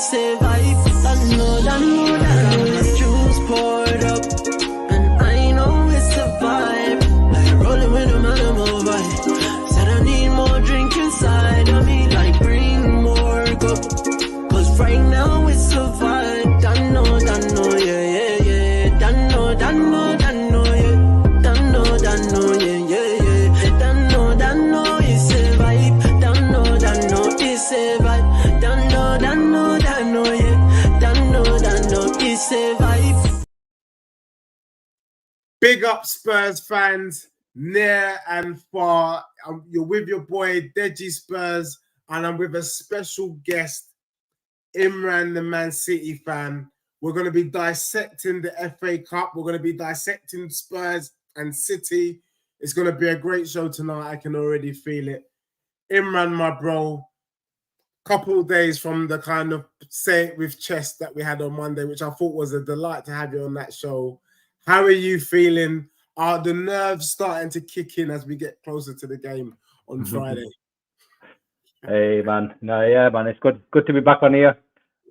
it's a vibe. I know it's juice poured up, and I know it's a vibe. Like rolling with a animal vibe. Said I need more drink inside of me, like bring more cup. Cause right now it's a vibe. Done know, yeah. Done know, yeah. Done know, yeah. Done know, it's a vibe. Done know, it's a vibe. Done know, yeah. Done know, it's a vibe. Big up Spurs fans, near and far. You're with your boy Dejispurs, and I'm with a special guest, Imran, the Man City fan. We're going to be dissecting the FA Cup. We're going to be dissecting Spurs and City. It's going to be a great show tonight. I can already feel it. Imran, my bro, couple of days from the kind of say it with chest that we had on Monday, which I thought was a delight to have you on that show. How are you feeling? Are the nerves starting to kick in as we get closer to the game on Friday? Hey man, yeah man, it's good to be back on here.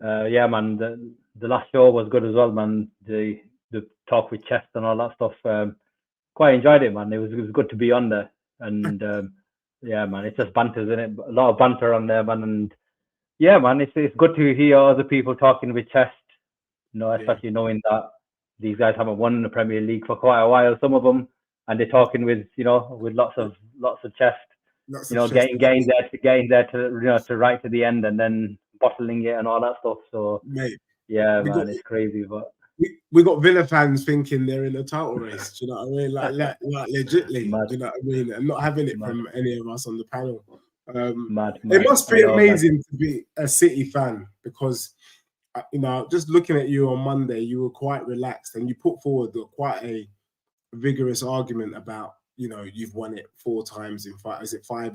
Yeah man, the last show was good as well, man. The talk with chest and all that stuff. Quite enjoyed it, man. It was good to be on there, and yeah man, it's just banter, isn't it? A lot of banter on there, man. And yeah man, it's good to hear other people talking with chest. Especially knowing that these guys haven't won the Premier League for quite a while, some of them, and they're talking with with lots of chest. Getting there to right to the end and then bottling it and all that stuff. So mate, it's crazy. But we got Villa fans thinking they're in a title race. Do you know what I mean? Like legitly. Mad. Do you know what I mean? And not having it from any of us on the panel. Mad. It must be amazing to be a City fan because just looking at you on Monday, you were quite relaxed and you put forward quite a vigorous argument about you've won it 4 times in 5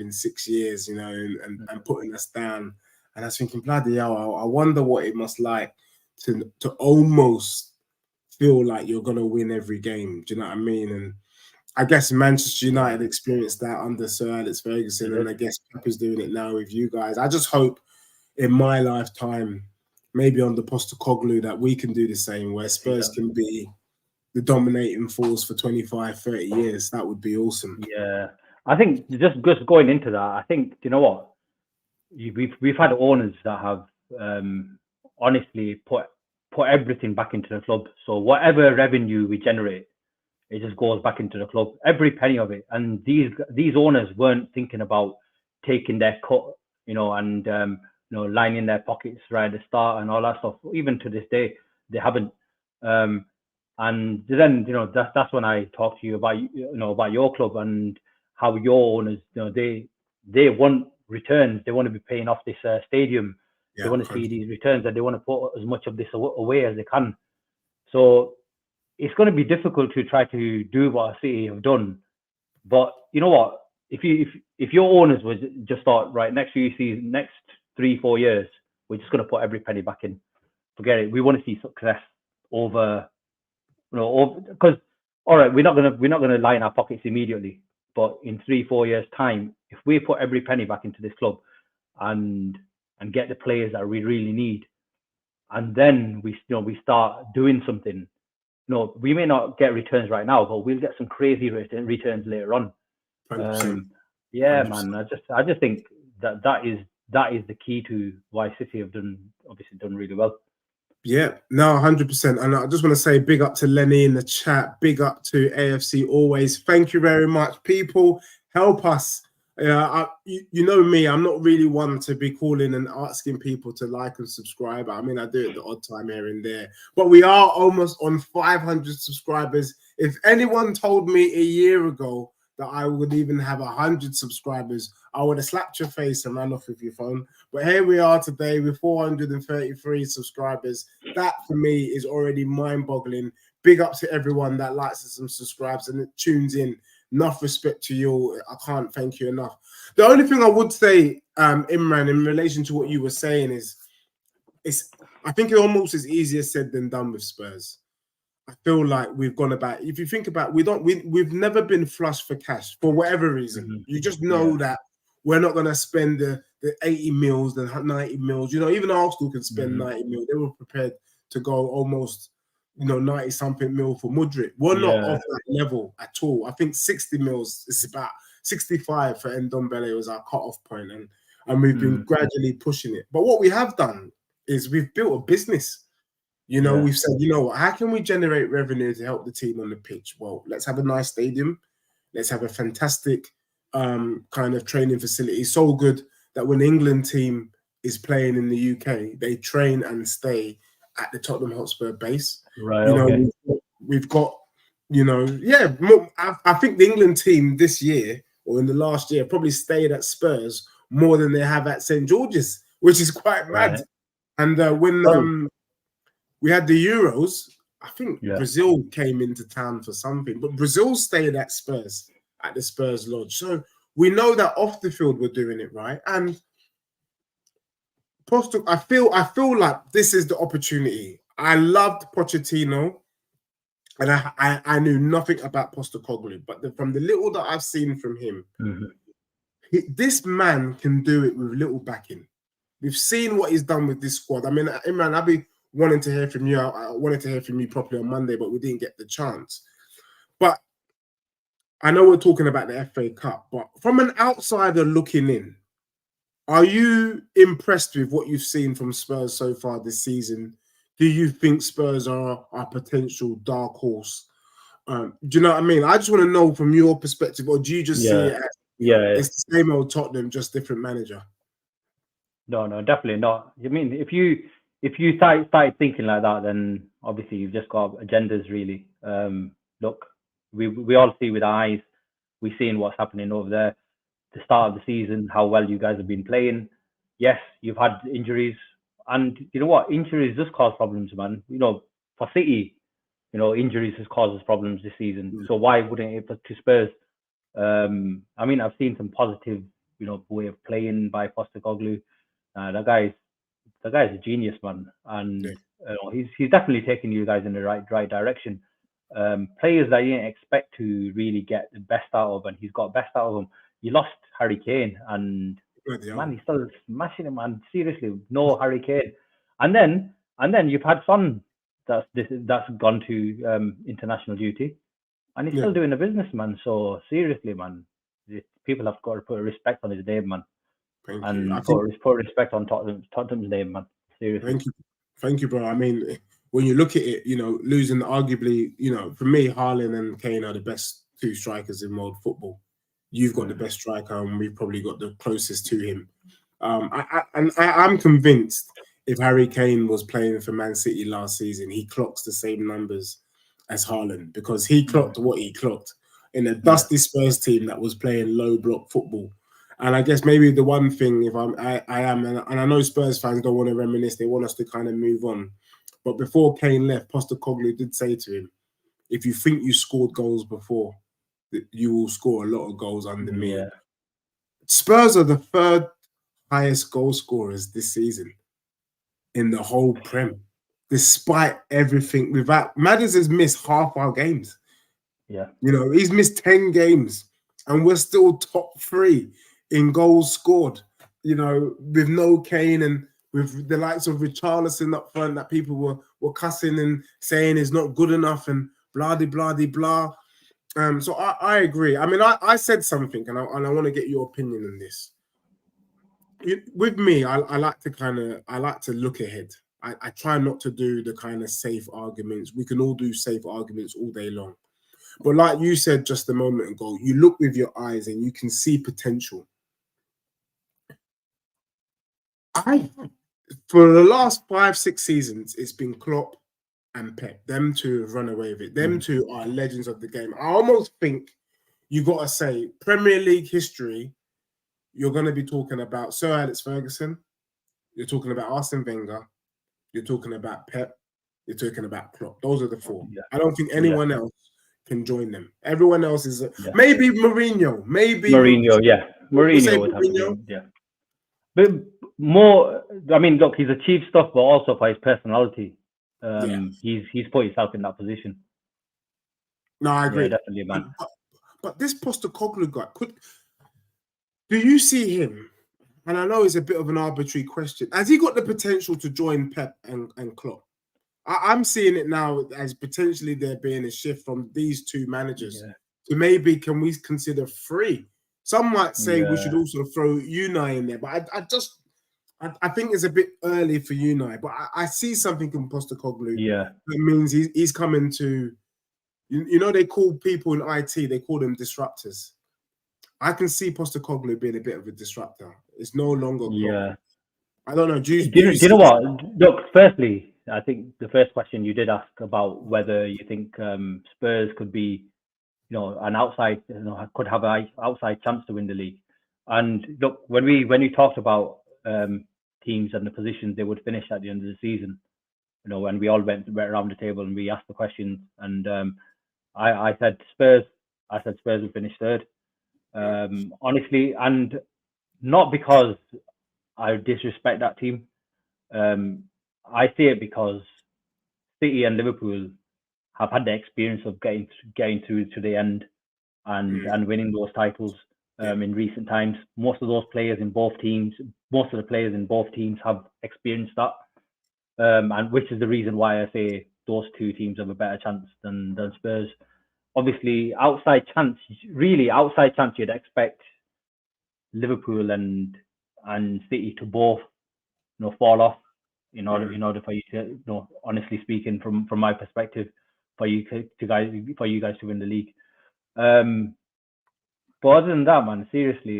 in 6 years, and putting us down. And I was thinking, bloody hell, I wonder what it must like to almost feel like you're gonna win every game. Do you know what I mean? And I guess Manchester United experienced that under Sir Alex Ferguson, and I guess Pep is doing it now with you guys. I just hope in my lifetime, maybe on the Postecoglou, that we can do the same, where Spurs can be the dominating force for 25, 30 years. That would be awesome. Yeah. I think just going into that, I think, you know what? We've had owners that have honestly put everything back into the club. So whatever revenue we generate, it just goes back into the club, every penny of it. And these owners weren't thinking about taking their cut, and lining their pockets right at the start and all that stuff. Even to this day, they haven't. And then that's when I talk to you about about your club and how your owners they want returns. They want to be paying off this stadium. They want to see these returns, and they want to put as much of this away as they can. So it's going to be difficult to try to do what City have done. But you know what? If your owners would just thought, right, next 3-4 years, we're just going to put every penny back in. Forget it. We want to see success over. Because all right, we're not gonna line our pockets immediately, but in 3-4 years' time, if we put every penny back into this club and get the players that we really need, and then we start doing something, we may not get returns right now, but we'll get some crazy returns later on. 100%. Yeah, 100%. man. I just think that is the key to why City have done really well. Yeah, no, 100%. And I just want to say big up to Lenny in the chat. Big up to AFC always. Thank you very much. People, help us. You know me, I'm not really one to be calling and asking people to like and subscribe. I mean, I do it the odd time here and there. But we are almost on 500 subscribers. If anyone told me a year ago that I would even have 100 subscribers, I would have slapped your face and ran off with your phone. But here we are today with 433 subscribers. That for me is already mind-boggling. Big up to everyone that likes and subscribes and tunes in. Enough respect to you. I can't thank you enough. The only thing I would say, Imran, in relation to what you were saying is, I think it almost is easier said than done with Spurs. I feel like we've gone about. If you think about, we've never been flush for cash for whatever reason. You just know that we're not going to spend the 80 mils, the 90 mils. You know, even Arsenal can spend 90 mil. They were prepared to go almost, 90 something mil for Mudryk. We're not off that level at all. I think 60 mils is about 65 for Ndombele was our cut-off point, and we've been gradually pushing it. But what we have done is we've built a business. We've said, how can we generate revenue to help the team on the pitch? Well, let's have a nice stadium. Let's have a fantastic kind of training facility. So good that when the England team is playing in the UK, they train and stay at the Tottenham Hotspur base. Right. We've got, I think the England team this year or in the last year probably stayed at Spurs more than they have at St. George's, which is quite mad. And when we had the Euros, I think Brazil came into town for something, but Brazil stayed at Spurs, at the Spurs Lodge. So we know that off the field we're doing it right. And I feel like this is the opportunity. I loved Pochettino, and I knew nothing about Postecoglou, but from the little that I've seen from him, this man can do it with little backing. We've seen what he's done with this squad. I mean, Imran, I'll be wanting to hear from you. I wanted to hear from you properly on Monday, but we didn't get the chance. But I know we're talking about the FA Cup, but from an outsider looking in, are you impressed with what you've seen from Spurs so far this season? Do you think Spurs are a potential dark horse? Do you know what I mean? I just want to know from your perspective, or do you just see it as it's the same old Tottenham, just different manager? No, definitely not. I mean, if you start thinking like that, then obviously you've just got agendas, really. Look, we all see with our eyes. We've seen what's happening over there. The start of the season, how well you guys have been playing. Yes, you've had injuries, and you know what? Injuries just cause problems, man. For City, injuries has caused us problems this season. So why wouldn't it to Spurs? I mean, I've seen some positive, way of playing by Postecoglou. The guy's a genius, man, and he's definitely taking you guys in the right direction. Players that you didn't expect to really get the best out of, and he's got best out of them. You lost Harry Kane, and man, he's still smashing him, man. Seriously, no Harry Kane, and then you've had Son that's gone to international duty, and he's still doing the business, man. So seriously, man, people have got to put respect on his name, man. Put respect on Tottenham's name, man. Seriously. Thank you, bro. I mean, when you look at it, losing arguably, for me, Haaland and Kane are the best two strikers in world football. You've got the best striker, and we've probably got the closest to him. I'm convinced if Harry Kane was playing for Man City last season, he clocks the same numbers as Haaland, because he clocked what he clocked in a dusty Spurs team that was playing low block football. And I guess maybe the one thing, if I am, and I know Spurs fans don't want to reminisce, they want us to kind of move on. But before Kane left, Postecoglou did say to him, if you think you scored goals before, you will score a lot of goals under me. Spurs are the third highest goal scorers this season in the whole Prem, despite everything. Madders has missed half our games. He's missed 10 games, and we're still top 3 in goals scored, with no Kane and with the likes of Richarlison up front that people were cussing and saying is not good enough and blah, blah, blah, blah. So I agree. I mean, I said something, and I want to get your opinion on this. With me, I like to look ahead. I try not to do the kind of safe arguments. We can all do safe arguments all day long. But like you said just a moment ago, you look with your eyes and you can see potential. For the last 5-6 seasons, it's been Klopp and Pep. Them two have run away with it. Them two are legends of the game. I almost think you got to say Premier League history, you're going to be talking about Sir Alex Ferguson. You're talking about Arsene Wenger. You're talking about Pep. You're talking about Klopp. Those are the 4. I don't think anyone else can join them. Everyone else is maybe Mourinho. Mourinho would have to be, But more, I mean, look, he's achieved stuff, but also for his personality. He's put himself in that position. No, I agree. Definitely, man. But this Postecoglou guy Do you see him? And I know it's a bit of an arbitrary question. Has he got the potential to join Pep and Klopp? I'm seeing it now as potentially there being a shift from these two managers to maybe can we consider three? Some might say we should also throw Unai in there, but I think it's a bit early for Unai. But I see something in Postecoglou. Yeah. That means he's coming to, you know, they call people in IT, they call them disruptors. I can see Postecoglou being a bit of a disruptor. It's no longer Klopp. I don't know. Do you know what? Look, firstly, I think the first question you did ask about whether you think Spurs could be, you know, an outside, you know, could have an outside chance to win the league. And look, when we talked about teams and the positions they would finish at the end of the season, you know, when we all went around the table and we asked the questions, and I said Spurs. I said Spurs would finish third. Honestly, and not because I disrespect that team. I see it because City and Liverpool have had the experience of getting through to the end and winning those titles in recent times. Most of those players in both teams, most of the players in both teams have experienced that, and which is the reason why I say those two teams have a better chance than Spurs. Obviously, outside chance, you'd expect Liverpool and City to both, you know, fall off in order for you to, you know, honestly speaking, from my perspective, for you guys to win the league. But other than that, man, seriously,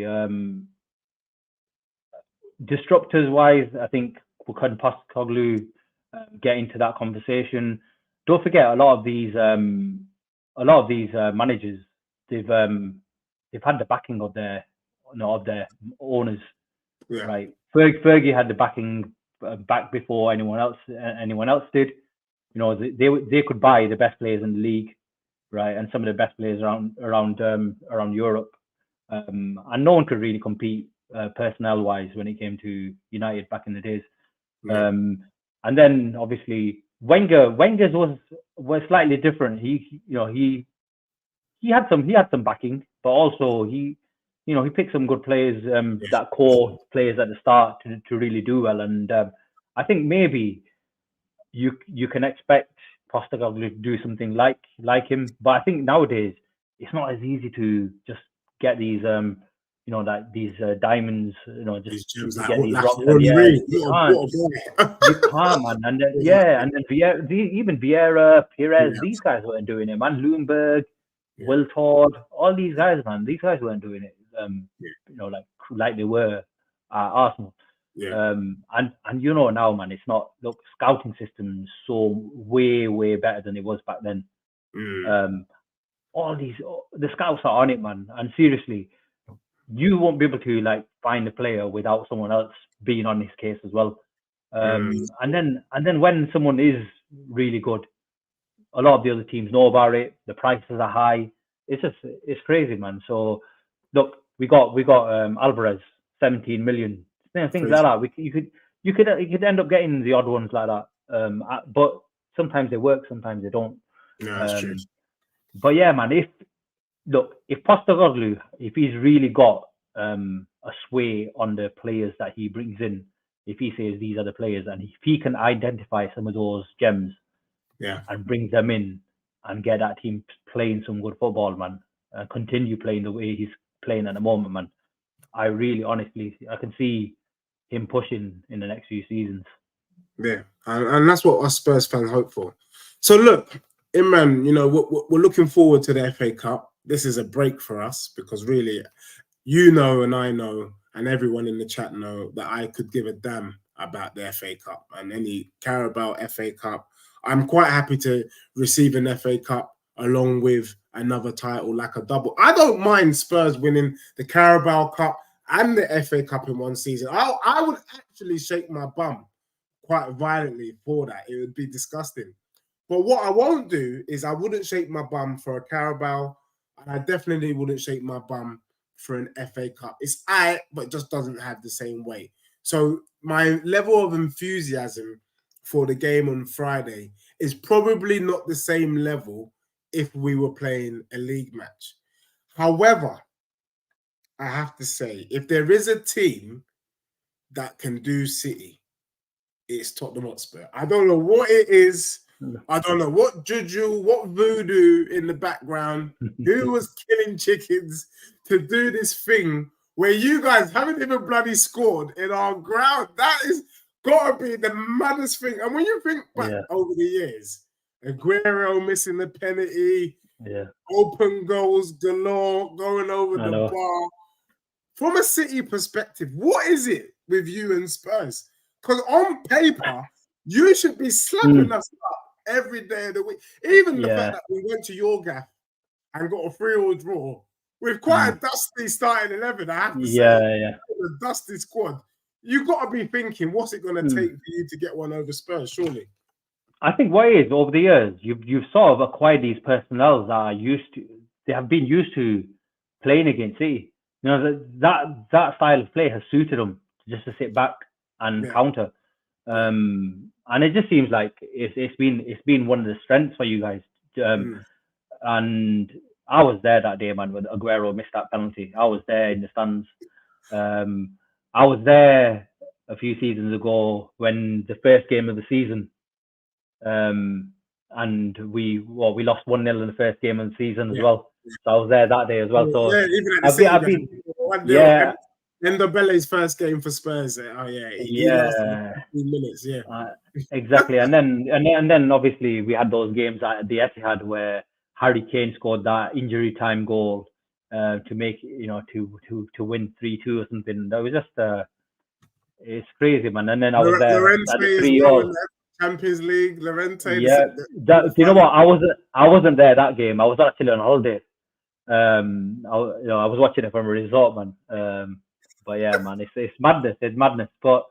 disruptors wise, I think we could Postecoglou get into that conversation. Don't forget, a lot of these managers, they've had the backing of their owners, right? Fergie had the backing back before anyone else did. You know, they could buy the best players in the league, right, and some of the best players around Europe, and no one could really compete personnel wise when it came to United back in the days. And then obviously Wenger's was slightly different. He had some backing, but also he picked some good players, that core players at the start to really do well. And I think maybe you can expect Postecoglou to do something like him. But I think nowadays it's not as easy to just get these these diamonds, just to get these rocks. You can't, man. And and then Vieira, Perez, these guys weren't doing it, man. Lundberg, Wiltord, all these guys, man. These guys weren't doing it, like they were at Arsenal. And now, man, it's not. Look, scouting system's so way better than it was back then. All the scouts are on it, man. And seriously, you won't be able to find a player without someone else being on his case as well. And then when someone is really good, a lot of the other teams know about it. The prices are high. It's crazy, man. So look, we got Alvarez, 17 million, things like that. You could end up getting the odd ones like that. But sometimes they work, sometimes they don't. No, that's true. But yeah, man, if Postecoglou, if he's really got a sway on the players that he brings in, if he says these are the players, and if he can identify some of those gems, and bring them in and get that team playing some good football, man, and continue playing the way he's playing at the moment, man, I really, honestly, I can see him pushing in the next few seasons. Yeah, and that's what us Spurs fans hope for. So look, Imran, we're looking forward to the FA Cup. This is a break for us because really, and I know, and everyone in the chat know that I could give a damn about the FA Cup and any Carabao FA Cup. I'm quite happy to receive an FA Cup along with another title, like a double. I don't mind Spurs winning the Carabao Cup and the FA Cup in one season. I would actually shake my bum quite violently for that. It would be disgusting. But what I won't do is I wouldn't shake my bum for a Carabao, and I definitely wouldn't shake my bum for an FA Cup. It's but it just doesn't have the same weight. So my level of enthusiasm for the game on Friday is probably not the same level if we were playing a league match. However, I have to say, if there is a team that can do City, it's Tottenham Hotspur. I don't know what it is. I don't know what juju, what voodoo in the background, who was killing chickens to do this thing where you guys haven't even bloody scored in our ground. That is got to be the maddest thing. And when you think back over the years, Aguero missing the penalty, open goals galore, going over the bar. From a City perspective, what is it with you and Spurs? Because on paper, you should be slapping us up every day of the week. Even the fact that we went to your gaff and got a 3-3 draw with quite a dusty starting 11, I have to say. A dusty squad. You've got to be thinking, what's it going to take for you to get one over Spurs, surely? I think what it is, over the years, you've sort of acquired these personnel that are they have been used to playing against City. You know, that style of play has suited them just to sit back and counter. And it just seems like it's been one of the strengths for you guys. And I was there that day, man, when Aguero missed that penalty. I was there in the stands. I was there a few seasons ago when the first game of the season, and we lost 1-0 in the first game of the season as well. So I was there that day as well. So even at the I've been Ndobele's first game for Spurs. He lasted 15 minutes. Exactly. And then obviously we had those games at the Etihad where Harry Kane scored that injury time goal to make to win 3-2 or something. That was just it's crazy, man. And then I was there at the 3-0. Champions League, Lorente. You know what? I wasn't there that game. I was actually on holiday. I was watching it from a resort, man. But yeah, man, it's madness. It's madness. But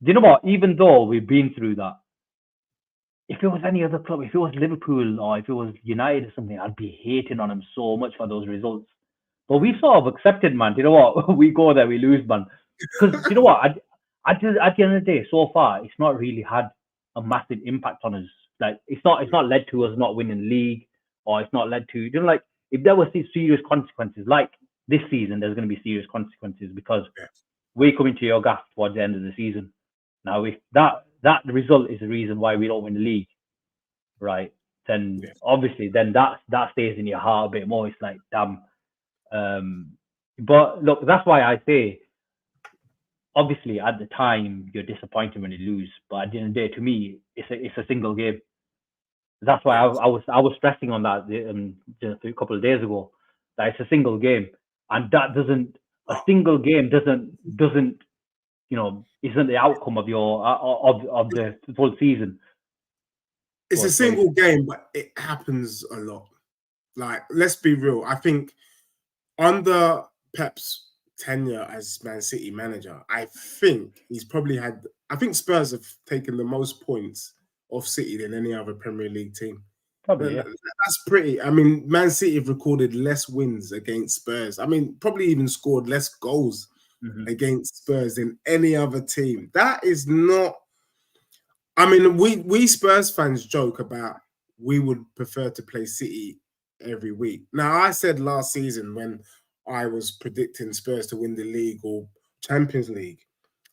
do you know what? Even though we've been through that, if it was any other club, if it was Liverpool or if it was United or something, I'd be hating on them so much for those results. But we've sort of accepted, man. Do you know what? We go there, we lose, man. Because you know what? At the end of the day, so far, it's not really had a massive impact on us. Like it's not led to us not winning the league, or it's not led to if there was these serious consequences, like this season, there's going to be serious consequences because we're coming to your gaff towards the end of the season. Now, if that result is the reason why we don't win the league, right? Then obviously, then that stays in your heart a bit more. It's like, damn. But look, that's why I say, obviously, at the time you're disappointed when you lose, but at the end of the day, to me, it's a single game. That's why I was stressing on that just a couple of days ago, that it's a single game, and a single game doesn't isn't the outcome of your of the full season. It's a single game, but it happens a lot. Like, let's be real. I think under Pep's tenure as Man City manager, I think he's probably had. I think Spurs have taken the most points of City than any other Premier League team. Probably, that's pretty. I mean, Man City have recorded less wins against Spurs. I mean, probably even scored less goals against Spurs than any other team. That is not. I mean, we Spurs fans joke about we would prefer to play City every week. Now, I said last season when I was predicting Spurs to win the league or Champions League,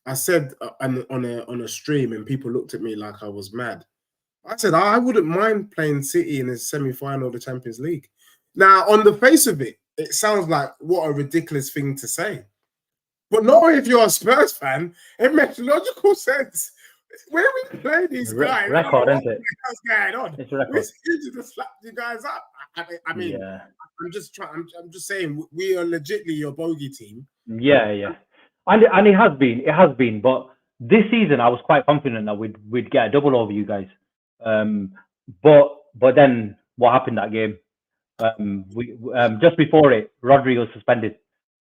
I said on a stream, and people looked at me like I was mad. I said I wouldn't mind playing City in the semi-final of the Champions League. Now, on the face of it, it sounds like what a ridiculous thing to say. But not if you're a Spurs fan, it makes logical sense. When we play these guys, record, isn't it? What's going on? It's a record. We're scheduled to slap you guys up. I mean, I'm just saying we are legitimately your bogey team. Yeah. And it has been. But this season, I was quite confident that we'd get a double over you guys. But then what happened that game? We just before it, Rodri was suspended,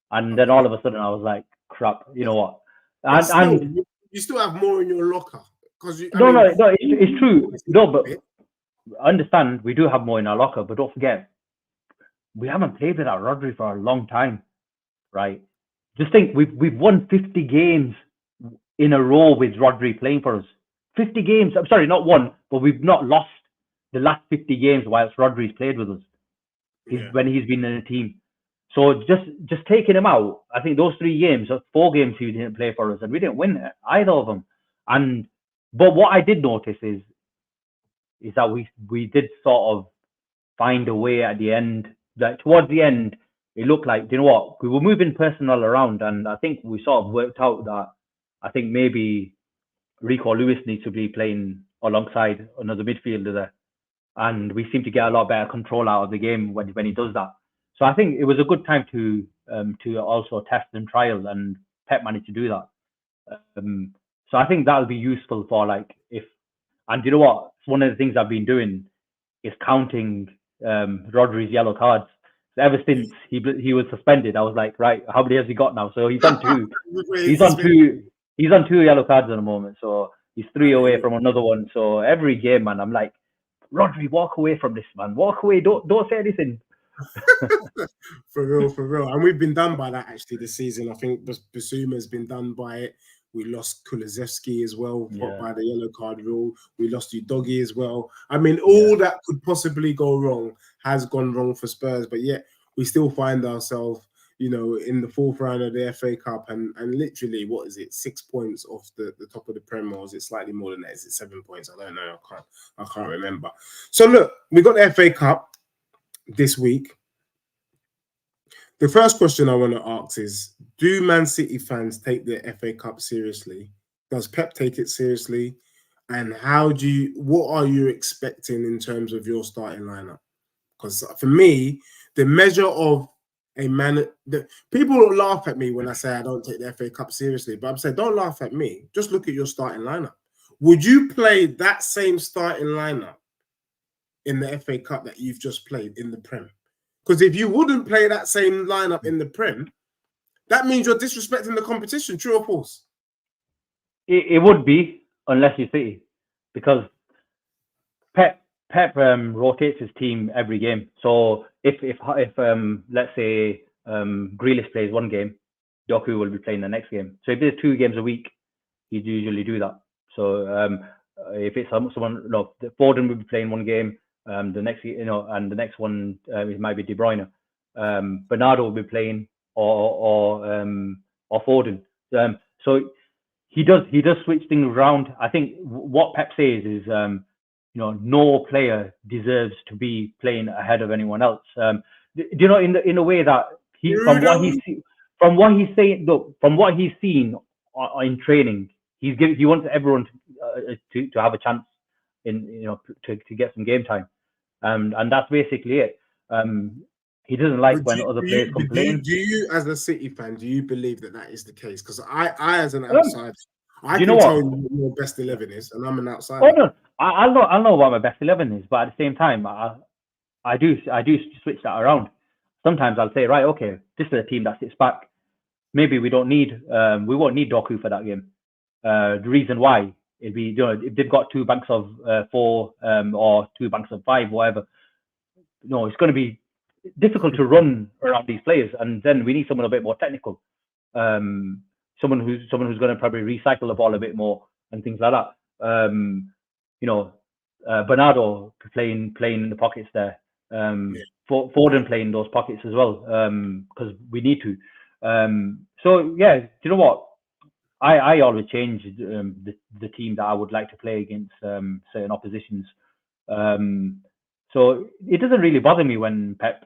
and then all of a sudden I was like, "Crap!" You know what? And you still have more in your locker because no, it's true. No, but I understand we do have more in our locker, but don't forget we haven't played without Rodri for a long time, right? Just think we've won 50 games in a row with Rodri playing for us. 50 games. I'm sorry, not one, but we've not lost the last 50 games whilst Rodri's played with us. When he's been in the team. So just taking him out, I think those 3 games, 4 games he didn't play for us, and we didn't win either of them. But what I did notice is that we did sort of find a way at the end. That towards the end, it looked like, you know what, we were moving personnel around, and I think we sort of worked out that I think maybe Rico Lewis needs to be playing alongside another midfielder there, and we seem to get a lot better control out of the game when he does that. So I think it was a good time to also test and trial, and Pep managed to do that. So I think that'll be useful for and you know what? One of the things I've been doing is counting Rodri's yellow cards. So ever since he was suspended, I was like, right, how many has he got now? So he's on 2. He's on 2. He's on 2 yellow cards at the moment. So he's 3 away from another one. So every game, man, I'm like, Rodri, walk away from this, man. Walk away. Don't say anything. For real. And we've been done by that actually this season. I think Basuma's been done by it. We lost Kulusevski as well by the yellow card rule. We lost Udogie as well. I mean, all that could possibly go wrong has gone wrong for Spurs, but yet we still find ourselves, you know, in the 4th round of the FA Cup and literally, what is it, 6 points off the top of the Prem, or is it slightly more than that? Is it 7 points? I don't know. I can't remember. So look, we got the FA Cup this week. The first question I want to ask is, do Man City fans take the FA Cup seriously? Does Pep take it seriously? And what are you expecting in terms of your starting lineup? Because for me, the measure of people laugh at me when I say I don't take the FA Cup seriously, but I'm saying don't laugh at me. Just look at your starting lineup. Would you play that same starting lineup in the FA Cup that you've just played in the Prem? Because if you wouldn't play that same lineup in the Prem, that means you're disrespecting the competition. True or false? It would be, unless you City, because Pep rotates his team every game. So if let's say Grealish plays one game, Doku will be playing the next game. So if there's 2 games a week, he'd usually do that. So if it's someone, no, Foden will be playing one game. The next, and the next one it might be De Bruyne. Bernardo will be playing or Foden. So he does switch things around. I think what Pep says is, no player deserves to be playing ahead of anyone else. In a way that from what he's seen in training, he wants everyone to have a chance to get some game time. And that's basically it. He doesn't like when other players complain. Do you, as a City fan, do you believe that is the case? Because I as an outsider, I can tell you what your best 11 is, and I'm an outsider. Oh no, I'll know what my best 11 is, but at the same time, I do switch that around. Sometimes I'll say, right, okay, this is a team that sits back. Maybe we won't need Doku for that game. The reason why it'd be, if they've got 2 banks of 4 or 2 banks of 5, whatever, it's going to be difficult to run around these players, and then we need someone a bit more technical, someone who's going to probably recycle the ball a bit more and things like that. Bernardo playing in the pockets there, Foden playing those pockets as well, because we need to. So yeah, do you know what? I always change the team that I would like to play against certain oppositions. So it doesn't really bother me when Pep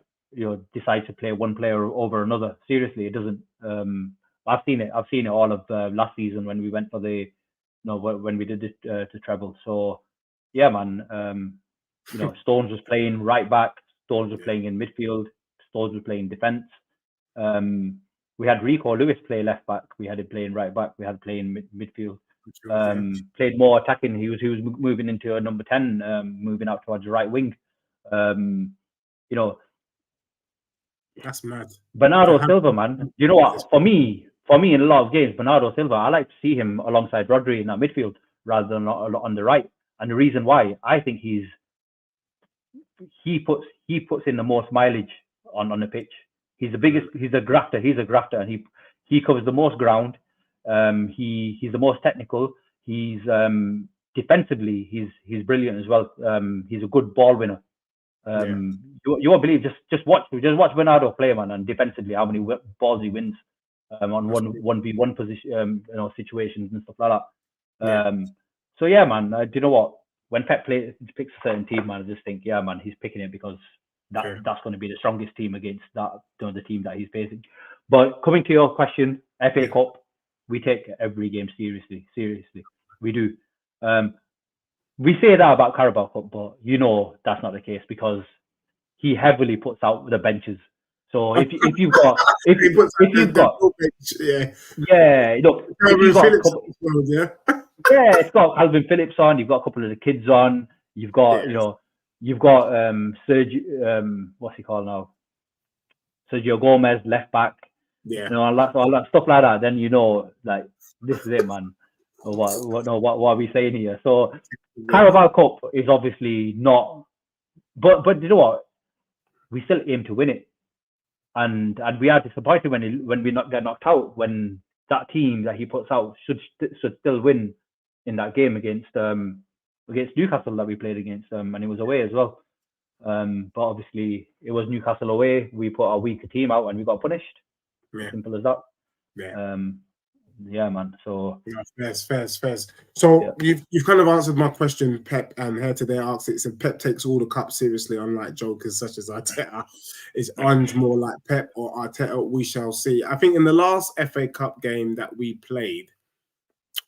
decides to play one player over another. Seriously, it doesn't. I've seen it all of last season when we went for the when we did the treble. So yeah, man. Stones was playing right back. Stones was playing in midfield. Stones was playing defense. We had Rico Lewis play left back. We had him playing right back. We had him playing midfield. Played more attacking. He was moving into a number 10, moving out towards the right wing. That's mad. Bernardo Silva, man. You know what? For me, in a lot of games, Bernardo Silva, I like to see him alongside Rodri in that midfield rather than on the right. And the reason why, I think he puts in the most mileage on the pitch. He's the biggest. He's a grafter, and he covers the most ground. He's the most technical. He's defensively, he's brilliant as well. He's a good ball winner. You won't believe. Just watch Bernardo play, man, and defensively how many balls he wins on 1v1 position, situations and stuff like that. So yeah, man. Do you know what? When Pep picks a certain team, man, I just think, yeah, man, he's picking it because that's going to be the strongest team against the team that he's facing. But coming to your question, FA Cup, we take every game seriously. Seriously, we do. We say that about Carabao Cup, but that's not the case because he heavily puts out the benches. So if you've got look, it's got Calvin Phillips on. You've got a couple of the kids on. You've got you've got Sergio, what's he called now? Sergio Gomez, left back. All that stuff like that. Then like this is it, man. What are we saying here? So Carabao Cup is obviously not, but you know what? We still aim to win it, and we are disappointed when we not get knocked out. When that team that he puts out should still win in that game against Newcastle that we played against, and it was away as well. But obviously it was Newcastle away. We put our weaker team out and we got punished. Simple as that. Yeah, man. So fair. So you've kind of answered my question, Pep, and here today asks it. Said Pep takes all the cups seriously, unlike jokers such as Arteta. Is Ange more like Pep or Arteta? We shall see. I think in the last FA Cup game that we played,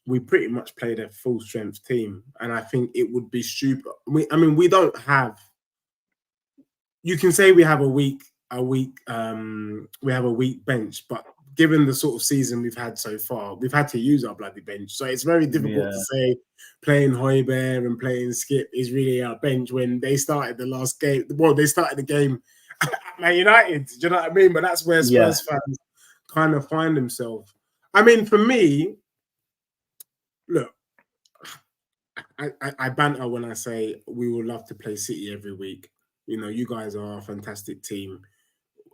we pretty much played a full strength team, and I think it would be stupid. We don't have. You can say we have a weak bench, but given the sort of season we've had so far, we've had to use our bloody bench. So it's very difficult to say playing Højbjerg and playing Skip is really our bench when they started the last game. Well, they started the game at Man United. Do you know what I mean? But that's where Spurs fans kind of find themselves. I mean, for me, look, I banter when I say we would love to play City every week. You guys are a fantastic team.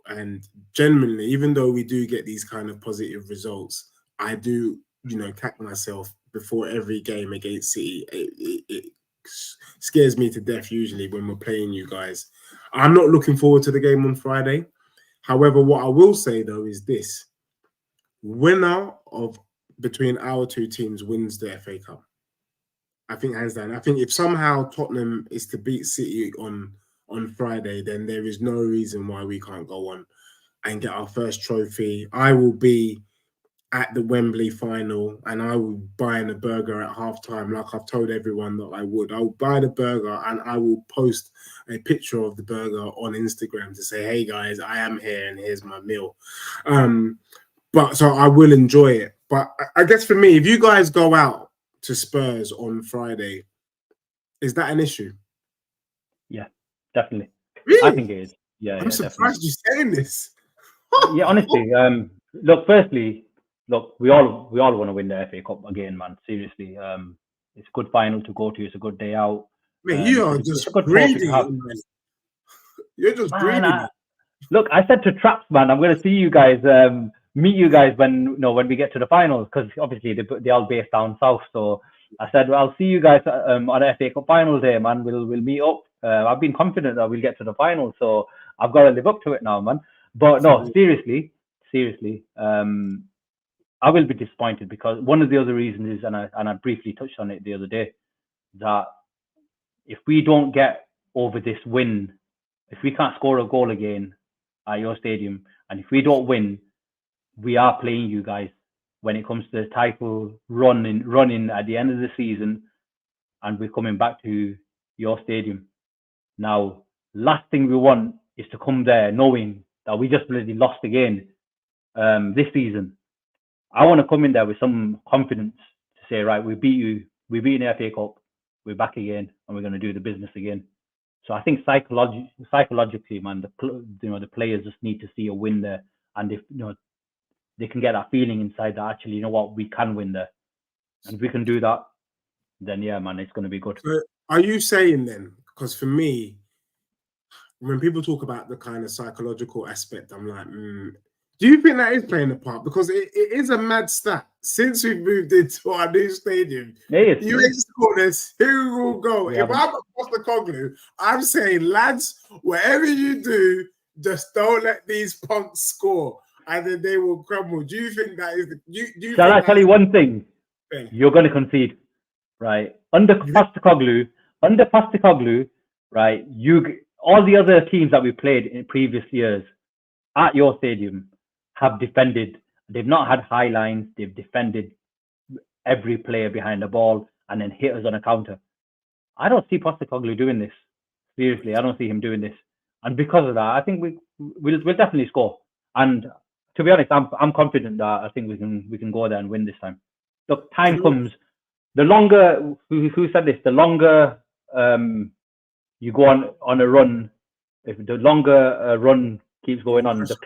And genuinely, even though we do get these kind of positive results, I do, catch myself before every game against City. It scares me to death usually when we're playing you guys. I'm not looking forward to the game on Friday. However, what I will say, though, is this. Winner between our two teams wins the FA Cup. I think hands down. I think if somehow Tottenham is to beat City on Friday, then there is no reason why we can't go on and get our first trophy. I will be at the Wembley final and I will be buying a burger at halftime, like I've told everyone that I would. I will buy the burger and I will post a picture of the burger on Instagram to say, hey guys, I am here and here's my meal. But so I will enjoy it. But I guess for me, if you guys go out to Spurs on Friday, is that an issue? Yeah. Definitely. Really? I think it is. Yeah, I'm surprised you're saying this. Yeah, honestly. Look, firstly, we all want to win the FA Cup again, man. Seriously. It's a good final to go to. It's a good day out. Man, you are just greedy. You're just greedy. Look, I said to Traps, man, I'm going to see you guys, meet you guys when we get to the finals, because obviously they're all based down south. So I said, well, I'll see you guys on the FA Cup final day, man. We'll meet up. I've been confident that we'll get to the final, so I've got to live up to it now, man. But no, seriously, I will be disappointed because one of the other reasons is, and I briefly touched on it the other day, that if we don't get over this win, if we can't score a goal again at your stadium, and if we don't win, we are playing you guys when it comes to the title running at the end of the season, and we're coming back to your stadium. Now, last thing we want is to come there knowing that we just really lost again this season. I want to come in there with some confidence to say, right, we beat you, we beat the FA Cup, we're back again, and we're going to do the business again. So I think psychologically, man, the players just need to see a win there, and if they can get that feeling inside that actually, you know what, we can win there, and if we can do that, then yeah, man, it's going to be good. But are you saying then? Because for me, when people talk about the kind of psychological aspect, I'm like, do Do you think that is playing a part? Because it is a mad stat. Since we've moved into our new stadium, you ain't scored a single goal. If I'm at Postecoglou, I'm saying, lads, whatever you do, just don't let these punks score, and then they will crumble. Do you think that is? Shall I tell you one thing? Yeah. You're going to concede, right? Under Postecoglou, right? All the other teams that we played in previous years at your stadium have defended. They've not had high lines. They've defended every player behind the ball and then hit us on a counter. I don't see Postecoglou doing this. Seriously, I don't see him doing this. And because of that, I think we'll definitely score. And to be honest, I'm confident that I think we can go there and win this time. The time comes. The longer who said this, the longer you go on a run, if the longer a run keeps going on, the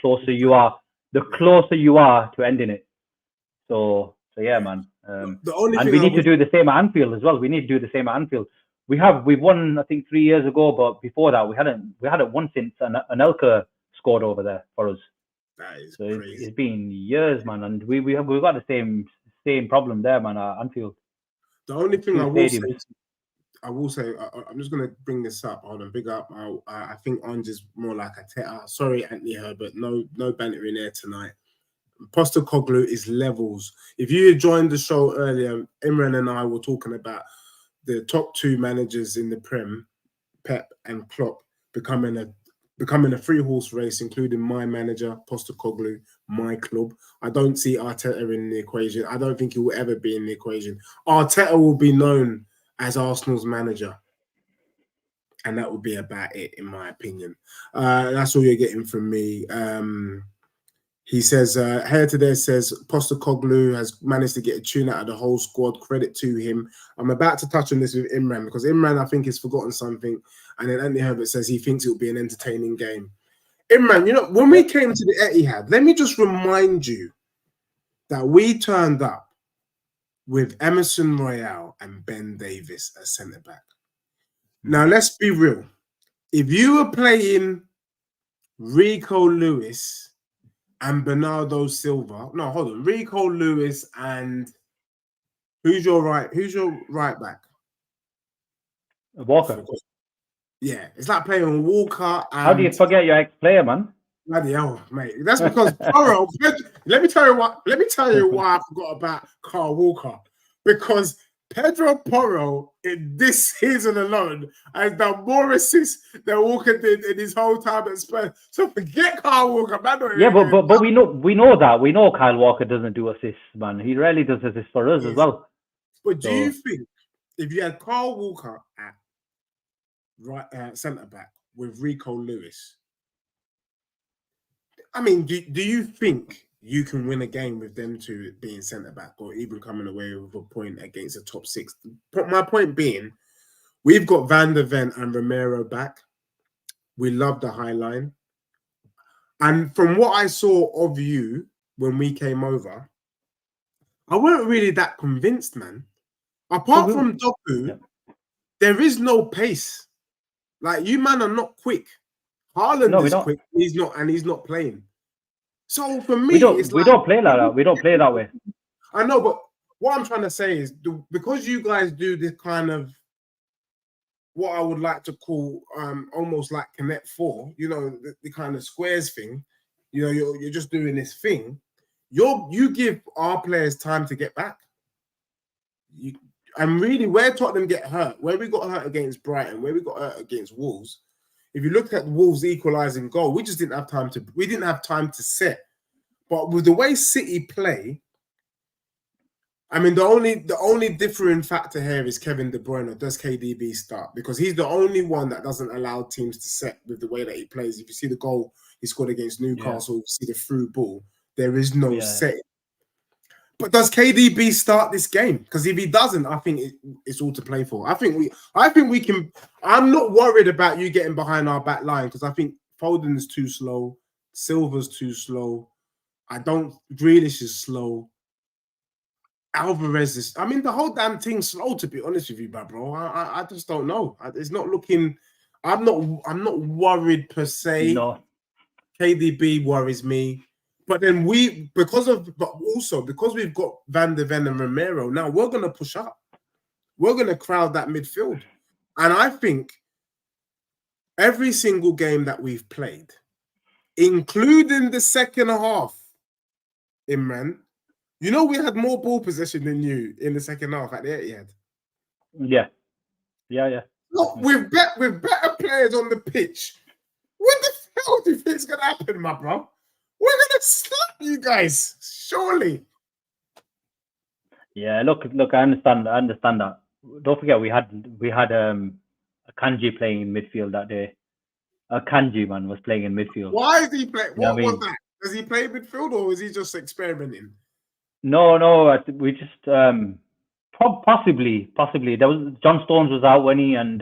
closer you are to ending it. So yeah, man. And we need to do the same at Anfield as well. We need to do the same at Anfield. We've won, I think, 3 years ago, but before that we hadn't won since Anelka scored over there for us. That is so crazy. It's been years, man, and we've got the same problem there, man, at Anfield. The only thing I will say, I'm just going to bring this up. Hold on, big up. I think Ange is more like a Teta. Sorry, Anthony Herbert. No banter in there tonight. Postecoglou is levels. If you had joined the show earlier, Imran and I were talking about the top 2 managers in the Prem, Pep and Klopp, becoming a 3-horse race, including my manager, Postecoglou, my club. I don't see Arteta in the equation. I don't think he will ever be in the equation. Arteta will be known as Arsenal's manager. And that would be about it, in my opinion. That's all you're getting from me. He says, Here Today says, Postecoglou has managed to get a tune out of the whole squad. Credit to him. I'm about to touch on this with Imran, because Imran, I think, has forgotten something. And then Anthony Herbert says he thinks it will be an entertaining game. Imran, when we came to the Etihad, let me just remind you that we turned up with Emerson Royale and Ben Davis as centre-back. Now, let's be real. If you were playing Rico Lewis and Bernardo Silva, no, hold on, Rico Lewis and who's your right back? Walker. Yeah, it's like playing Walker. And how do you forget your ex-player, man? Bloody hell, mate. That's because Porro. Let me tell you why I forgot about Carl Walker. Because Pedro Porro in this season alone has done more assists than Walker did in his whole time at Spurs. So forget Carl Walker, man. Yeah, but we know that. We know Kyle Walker doesn't do assists, man. He rarely does assists for us as well. But do you think if you had Carl Walker at centre back with Rico Lewis, I mean, do you think you can win a game with them two being centre back, or even coming away with a point against a top 6? My point being, we've got Van der Ven and Romero back. We love the high line. And from what I saw of you when we came over, I weren't really that convinced, man. Apart from Doku, there is no pace. Like, you man are not quick. Haaland is quick. He's not playing. So for me, we don't play like that. We don't play that way. I know, but what I'm trying to say is, because you guys do this kind of what I would like to call almost like Connect 4, the kind of squares thing. You're just doing this thing. You give our players time to get back. And really, where Tottenham get hurt, where we got hurt against Brighton, where we got hurt against Wolves, if you look at the Wolves equalising goal, we just didn't have time to set. But with the way City play, I mean, the only differing factor here is Kevin De Bruyne. Or does KDB start? Because he's the only one that doesn't allow teams to set with the way that he plays. If you see the goal he scored against Newcastle, you see the through ball, there is no setting. But does KDB start this game? Because if he doesn't, I think it's all to play for. I think we can. I'm not worried about you getting behind our back line, because I think Foden is too slow, Silva's too slow. Grealish is slow. Alvarez is. I mean, the whole damn thing's slow, to be honest with you, bro. I just don't know. It's not looking. I'm not worried per se. No. KDB worries me. But then but also because we've got Van der Ven and Romero, now we're going to push up. We're going to crowd that midfield. And I think every single game that we've played, including the second half, Imran, you know we had more ball possession than you in the second half at the Etihad. Yeah. Look, with better players on the pitch, what the hell do you think is going to happen, my bro? We're going to slap you guys, surely. Yeah, look, I understand that. Don't forget we had a Kanji playing in midfield that day. A Kanji man was playing in midfield. Why is he playing? What was mean? that? Does he play midfield or is he just experimenting? No, we just possibly there was John Stones was out when he and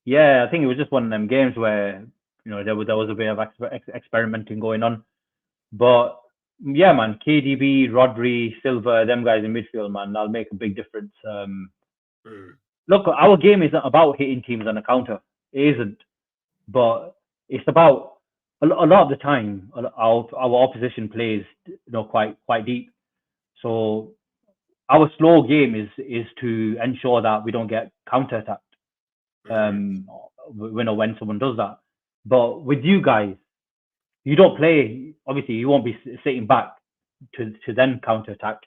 yeah, I think it was just one of them games where there was a bit of experimenting going on, but yeah, man, KDB, Rodri, Silva, them guys in midfield, man, that'll make a big difference. Look, our game isn't about hitting teams on a counter. It isn't, but it's about a lot of the time our opposition plays quite deep. So our slow game is to ensure that we don't get counter-attacked when someone does that. But with you guys, you don't play. Obviously, you won't be sitting back to then counter-attack.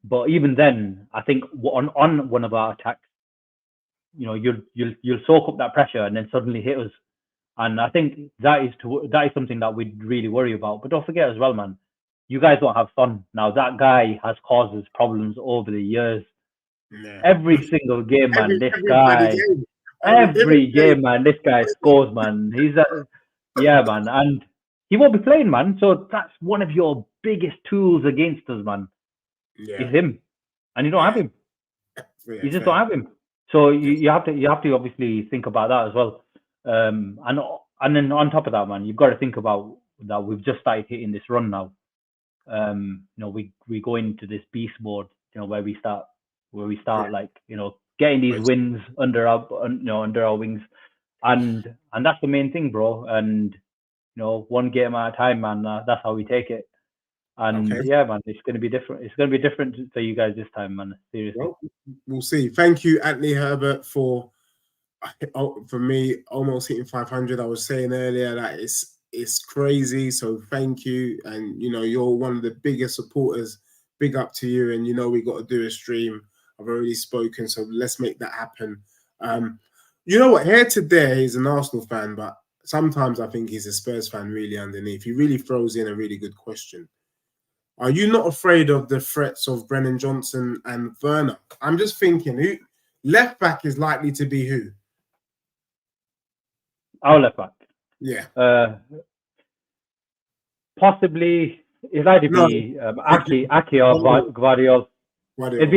But even then, I think on one of our attacks, you'll soak up that pressure and then suddenly hit us. And I think that is something that we'd really worry about. But don't forget as well, man, you guys don't have Son. Now, that guy has caused us problems over the years. Yeah. Every single game, man, every game, man, this guy scores, man. He's yeah, man. And he won't be playing, man. So that's one of your biggest tools against us, man. Yeah. Is him. And you don't have him. Yeah, you just don't have him. So you have to obviously think about that as well. And then on top of that, man, you've got to think about that we've just started hitting this run now. We go into this beast mode, where we start like, getting these wins under our wings, and that's the main thing, bro. And one game at a time, man. That's how we take it. And yeah, man, it's going to be different. It's going to be different for you guys this time, man. Seriously. Well, we'll see. Thank you, Anthony Herbert, for me almost hitting 500. I was saying earlier that it's crazy. So thank you, and you're one of the biggest supporters. Big up to you, and we got to do a stream. I've already spoken, so let's make that happen. You know what? Here today, he's an Arsenal fan, but sometimes I think he's a Spurs fan really underneath. He really throws in a really good question. Are you not afraid of the threats of Brennan Johnson and Werner? I'm just thinking, who left back is likely to be who? Our left back. Yeah. Possibly it's either be Aki or Guardiola. It'd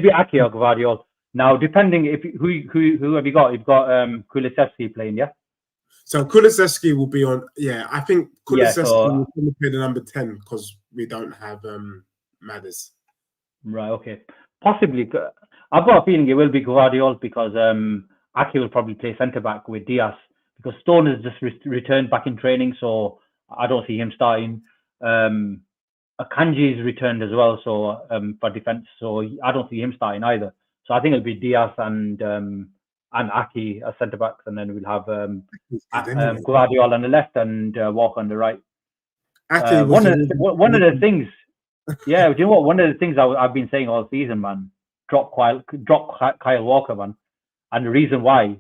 be Aki or Guardiola. Now, depending if who have you got? You've got Kulusevski playing, yeah. So Kulusevski will be on. Yeah, I think Kulusevski will play the number 10 because we don't have Madders. Right. Okay. Possibly. I've got a feeling it will be Guardiola because Aki will probably play centre back with Diaz because Stone has just returned back in training, so I don't see him starting. Akanji's returned as well, so for defence, so I don't see him starting either. So I think it'll be Diaz and Aki as centre backs, and then we'll have Guardiola on the left and Walker on the right. One of the things, yeah, do you know what? One of the things I've been saying all season, man, drop Kyle Walker, man, and the reason why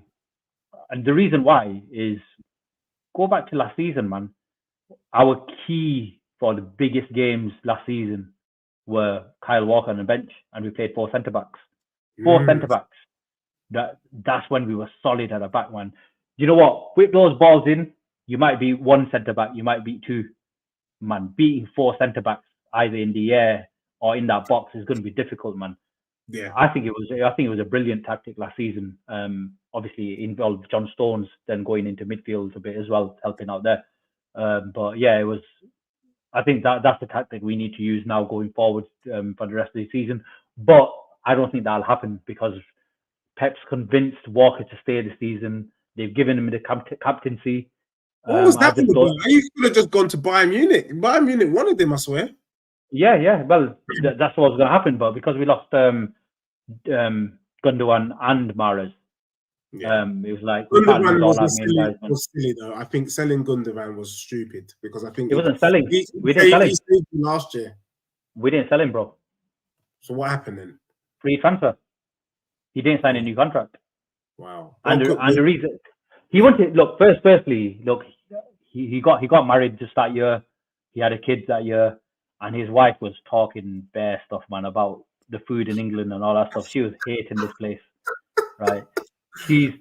is go back to last season, man. Our key for the biggest games last season were Kyle Walker on the bench, and we played 4 centre backs. Centre backs. That's when we were solid at the back, man. You know what? With those balls in, you might be 1 centre back, you might beat 2. Man, beating 4 centre backs either in the air or in that box is going to be difficult, man. Yeah, I think it was a brilliant tactic last season. Obviously, it involved John Stones then going into midfield a bit as well, helping out there. But yeah, it was. I think that's the tactic we need to use now going forward for the rest of the season. But I don't think that'll happen because Pep's convinced Walker to stay this season. They've given him the captaincy. What was I that just all thought, about? You could have just gone to Bayern Munich. Bayern Munich wanted him, I swear. yeah. Well, that's what was going to happen, but because we lost Gundogan and Mahrez, it was like we can't lose Gundogan all our wasn't main silly, guys. Man. was silly though. I think selling Gundogan was stupid because I think It wasn't selling. he We didn't sell him. saved you last year. We didn't sell him, bro. So what happened then? Free transfer. He didn't sign a new contract. Wow. And the reason he wanted, look, firstly, look, he got married just that year. He had a kid that year, and his wife was talking bare stuff, man, about the food in England and all that stuff. She was hating this place, right? She's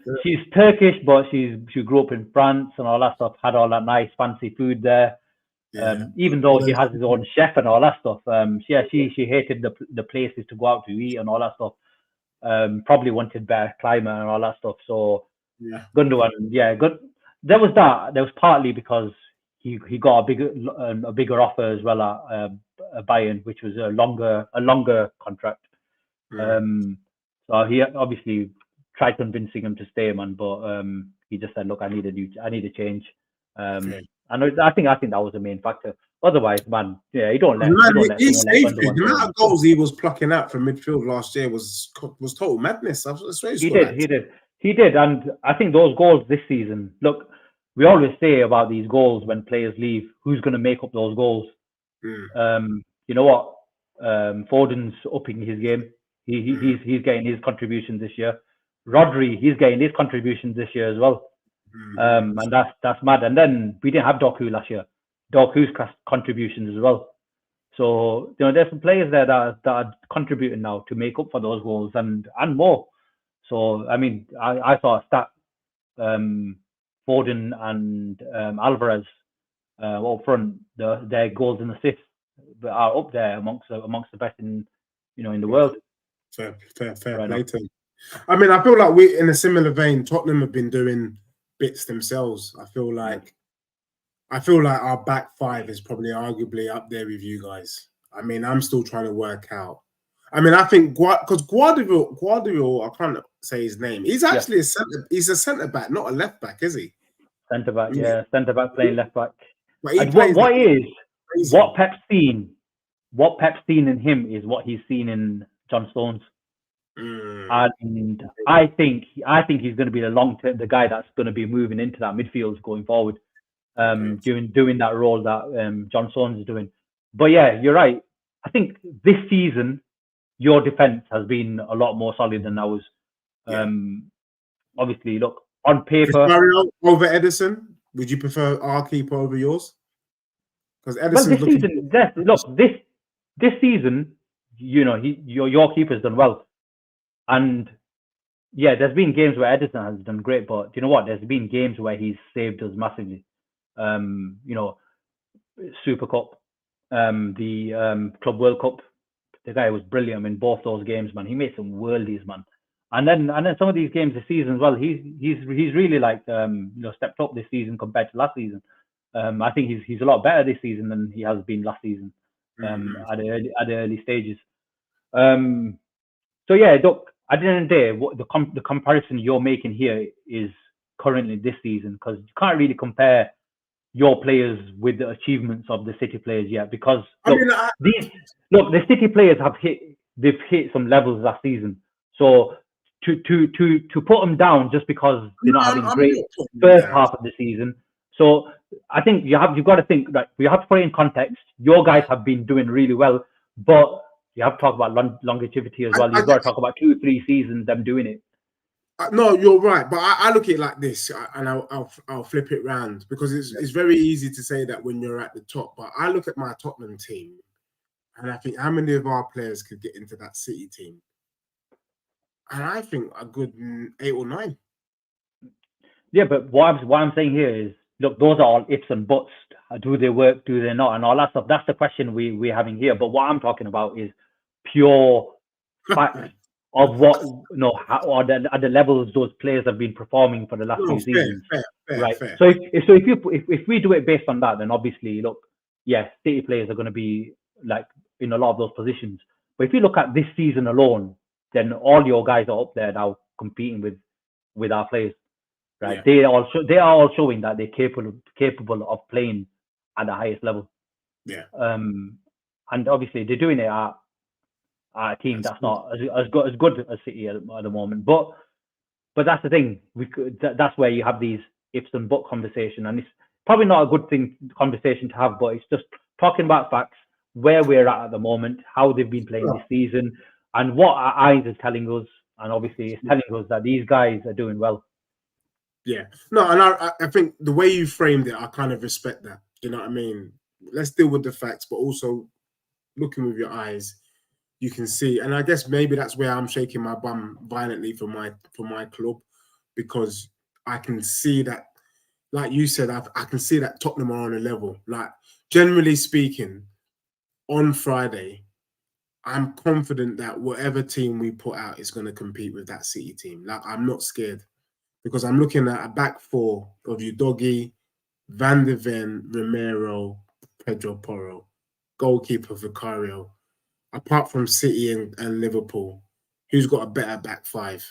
Turkish, but she grew up in France and all that stuff. Had all that nice fancy food there. Even though he has his own chef and all that stuff, she hated the places to go out to eat and all that stuff. Probably wanted better climate and all that stuff. So Gundogan, good. There was that. There was partly because he got a bigger offer as well at Bayern, which was a longer contract. So he obviously tried convincing him to stay, man. But he just said, "Look, I need a change." And I think that was the main factor. Otherwise, man, yeah, he don't let. He saved you. The amount of goals he was plucking out from midfield last year was total madness. I swear he did, and I think those goals this season. Look, we always say about these goals when players leave, who's going to make up those goals? You know what? Foden's upping his game. He's getting his contributions this year. Rodri, he's getting his contributions this year as well. And that's mad. And then we didn't have Doku last year. Doku's contributions as well. So there's some players there that are contributing now to make up for those goals and more. So I mean, I saw a stat. Foden and Alvarez up front, their goals and assists are up there amongst the best in the world. Fair play to them. I mean, I feel like we, in a similar vein, Tottenham have been doing bits themselves. I feel like our back five is probably arguably up there with you guys. I mean, I'm still trying to work out. I mean, I think because Guardiola, I can't say his name. He's actually he's a centre back, not a left back, is he? Centre back, centre back playing left back. And what Pep's seen in him is what he's seen in John Stones. And I think he's going to be the guy that's going to be moving into that midfield going forward, doing that role that John Stones is doing. But yeah, you're right. I think this season your defense has been a lot more solid than ours. Obviously, look on paper. Over Edison, would you prefer our keeper over yours? Because Edison. Well, this season, your keeper's done well. And yeah, there's been games where Edison has done great, but you know what? There's been games where he's saved us massively. Super Cup, the Club World Cup, the guy was brilliant in both those games, man. He made some worldies, man. And then some of these games this season as well, he's really stepped up this season compared to last season. I think he's a lot better this season than he has been last season at the early stages. So yeah, look, at the end of the day, what the comparison you're making here is currently this season, because you can't really compare your players with the achievements of the City players yet, because the City players they've hit some levels last season. So to put them down just because they're not having great first half of the season. So I think you've got to think that we have to put it in context. Your guys have been doing really well, but you have to talk about longevity as well. You've got to talk about 2-3 seasons them doing it. No, you're right, but I look at it like this, and I'll flip it round, because it's very easy to say that when you're at the top. But I look at my Tottenham team, and I think how many of our players could get into that City team, and I think a good 8 or 9. Yeah, but what I'm saying here is, look, those are all ifs and buts. Do they work? Do they not? And all that stuff. That's the question we're having here. But what I'm talking about is pure facts of what at the levels those players have been performing for the last few seasons. Right. Fair. So if we do it based on that, then obviously, look, yeah, City players are going to be like in a lot of those positions. But if you look at this season alone, then all your guys are up there now competing with our players. right? Yeah. They are all showing that they're capable of playing at the highest level. Yeah. And obviously they're doing it at a team that's not as good as City at the moment. But that's the thing. That's where you have these ifs and buts conversation, and it's probably not a good conversation to have. But it's just talking about facts, where we're at the moment, how they've been playing this season, and what our eyes is telling us. And obviously, it's telling us that these guys are doing well. Yeah. No, and I think the way you framed it, I kind of respect that. You know what I mean? Let's deal with the facts, but also looking with your eyes, you can see. And I guess maybe that's where I'm shaking my bum violently for my club, because I can see that, like you said, I can see that Tottenham are on a level. Like, generally speaking, on Friday, I'm confident that whatever team we put out is going to compete with that City team. Like, I'm not scared, because I'm looking at a back four of Udogie, Van de Ven, Romero, Pedro Porro, goalkeeper Vicario. Apart from City and Liverpool, who's got a better back five?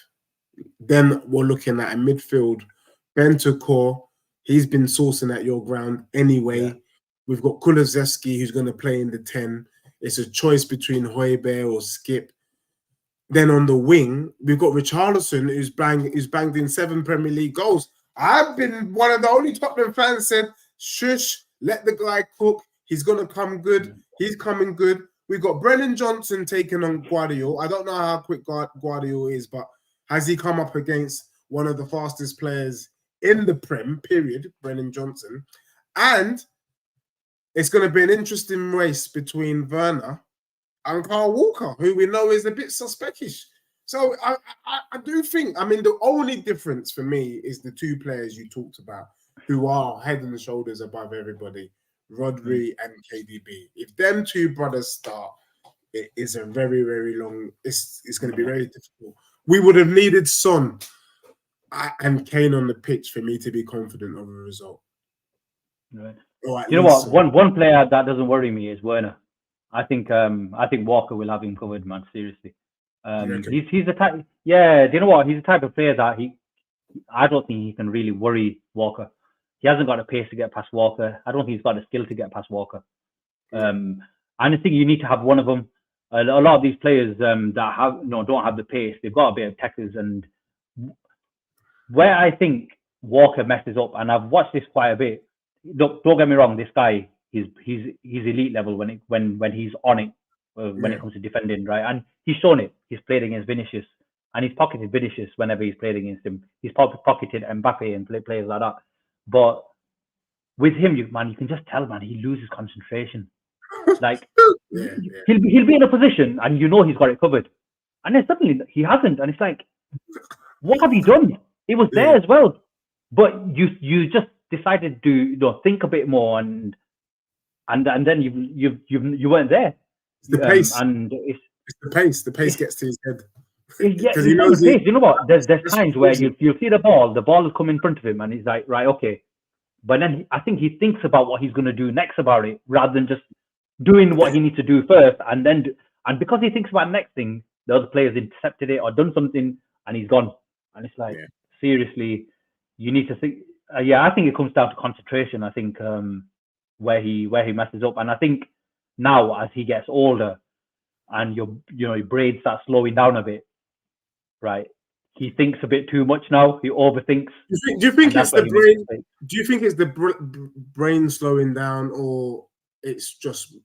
Then we're looking at a midfield. Bentancur, he's been sourcing at your ground anyway. Yeah. We've got Kulusevski, who's going to play in the 10. It's a choice between Højbjerg or Skip. Then on the wing, we've got Richarlison, who's banged in 7 Premier League goals. I've been one of the only Tottenham fans said, shush, let the guy cook. He's going to come good. He's coming good. We've got Brennan Johnson taking on Guardiola. I don't know how quick Guardiola is, but has he come up against one of the fastest players in the Prem, period, Brennan Johnson? And it's going to be an interesting race between Werner and Kyle Walker, who we know is a bit suspicious. So I do think, I mean, the only difference for me is the two players you talked about who are head and shoulders above everybody, Rodri and KDB. If them two brothers start, it is a very, very long, it's going to be very difficult. We would have needed Son and Kane on the pitch for me to be confident of a result. Right. You know what? One player that doesn't worry me is Werner. I think Walker will have him covered, man. Seriously, he's the type. Yeah, do you know what? He's the type of player that I don't think he can really worry Walker. He hasn't got the pace to get past Walker. I don't think he's got the skill to get past Walker. And I think you need to have one of them. A lot of these players that don't have the pace, they've got a bit of techers. And where I think Walker messes up, and I've watched this quite a bit. Look, don't get me wrong. This guy, he's elite level when he's on it. When it comes to defending, right? And he's shown it. He's played against Vinicius, and he's pocketed Vinicius whenever he's played against him. He's pocketed Mbappe and players like that. But with him, you can just tell, man, he loses concentration. Like he'll be in a position, and he's got it covered, and then suddenly he hasn't, and it's like, what have you done? It was there as well, but you just decided to think a bit more, and then you weren't there. It's the pace, and it's the pace. The pace gets to his head. Because he knows pace. You know what? There's times where you'll see the ball has come in front of him, and he's like, right, okay. But then I think he thinks about what he's going to do next about it, rather than just doing what he needs to do first, and because he thinks about the next thing, the other players intercepted it or done something, and he's gone. And it's like, seriously, you need to think. I think it comes down to concentration. I think where he messes up, and I think now as he gets older, and your brain starts slowing down a bit, right? He thinks a bit too much now. He overthinks. Do you think it's the brain? Do you think it's the brain slowing down, or it's just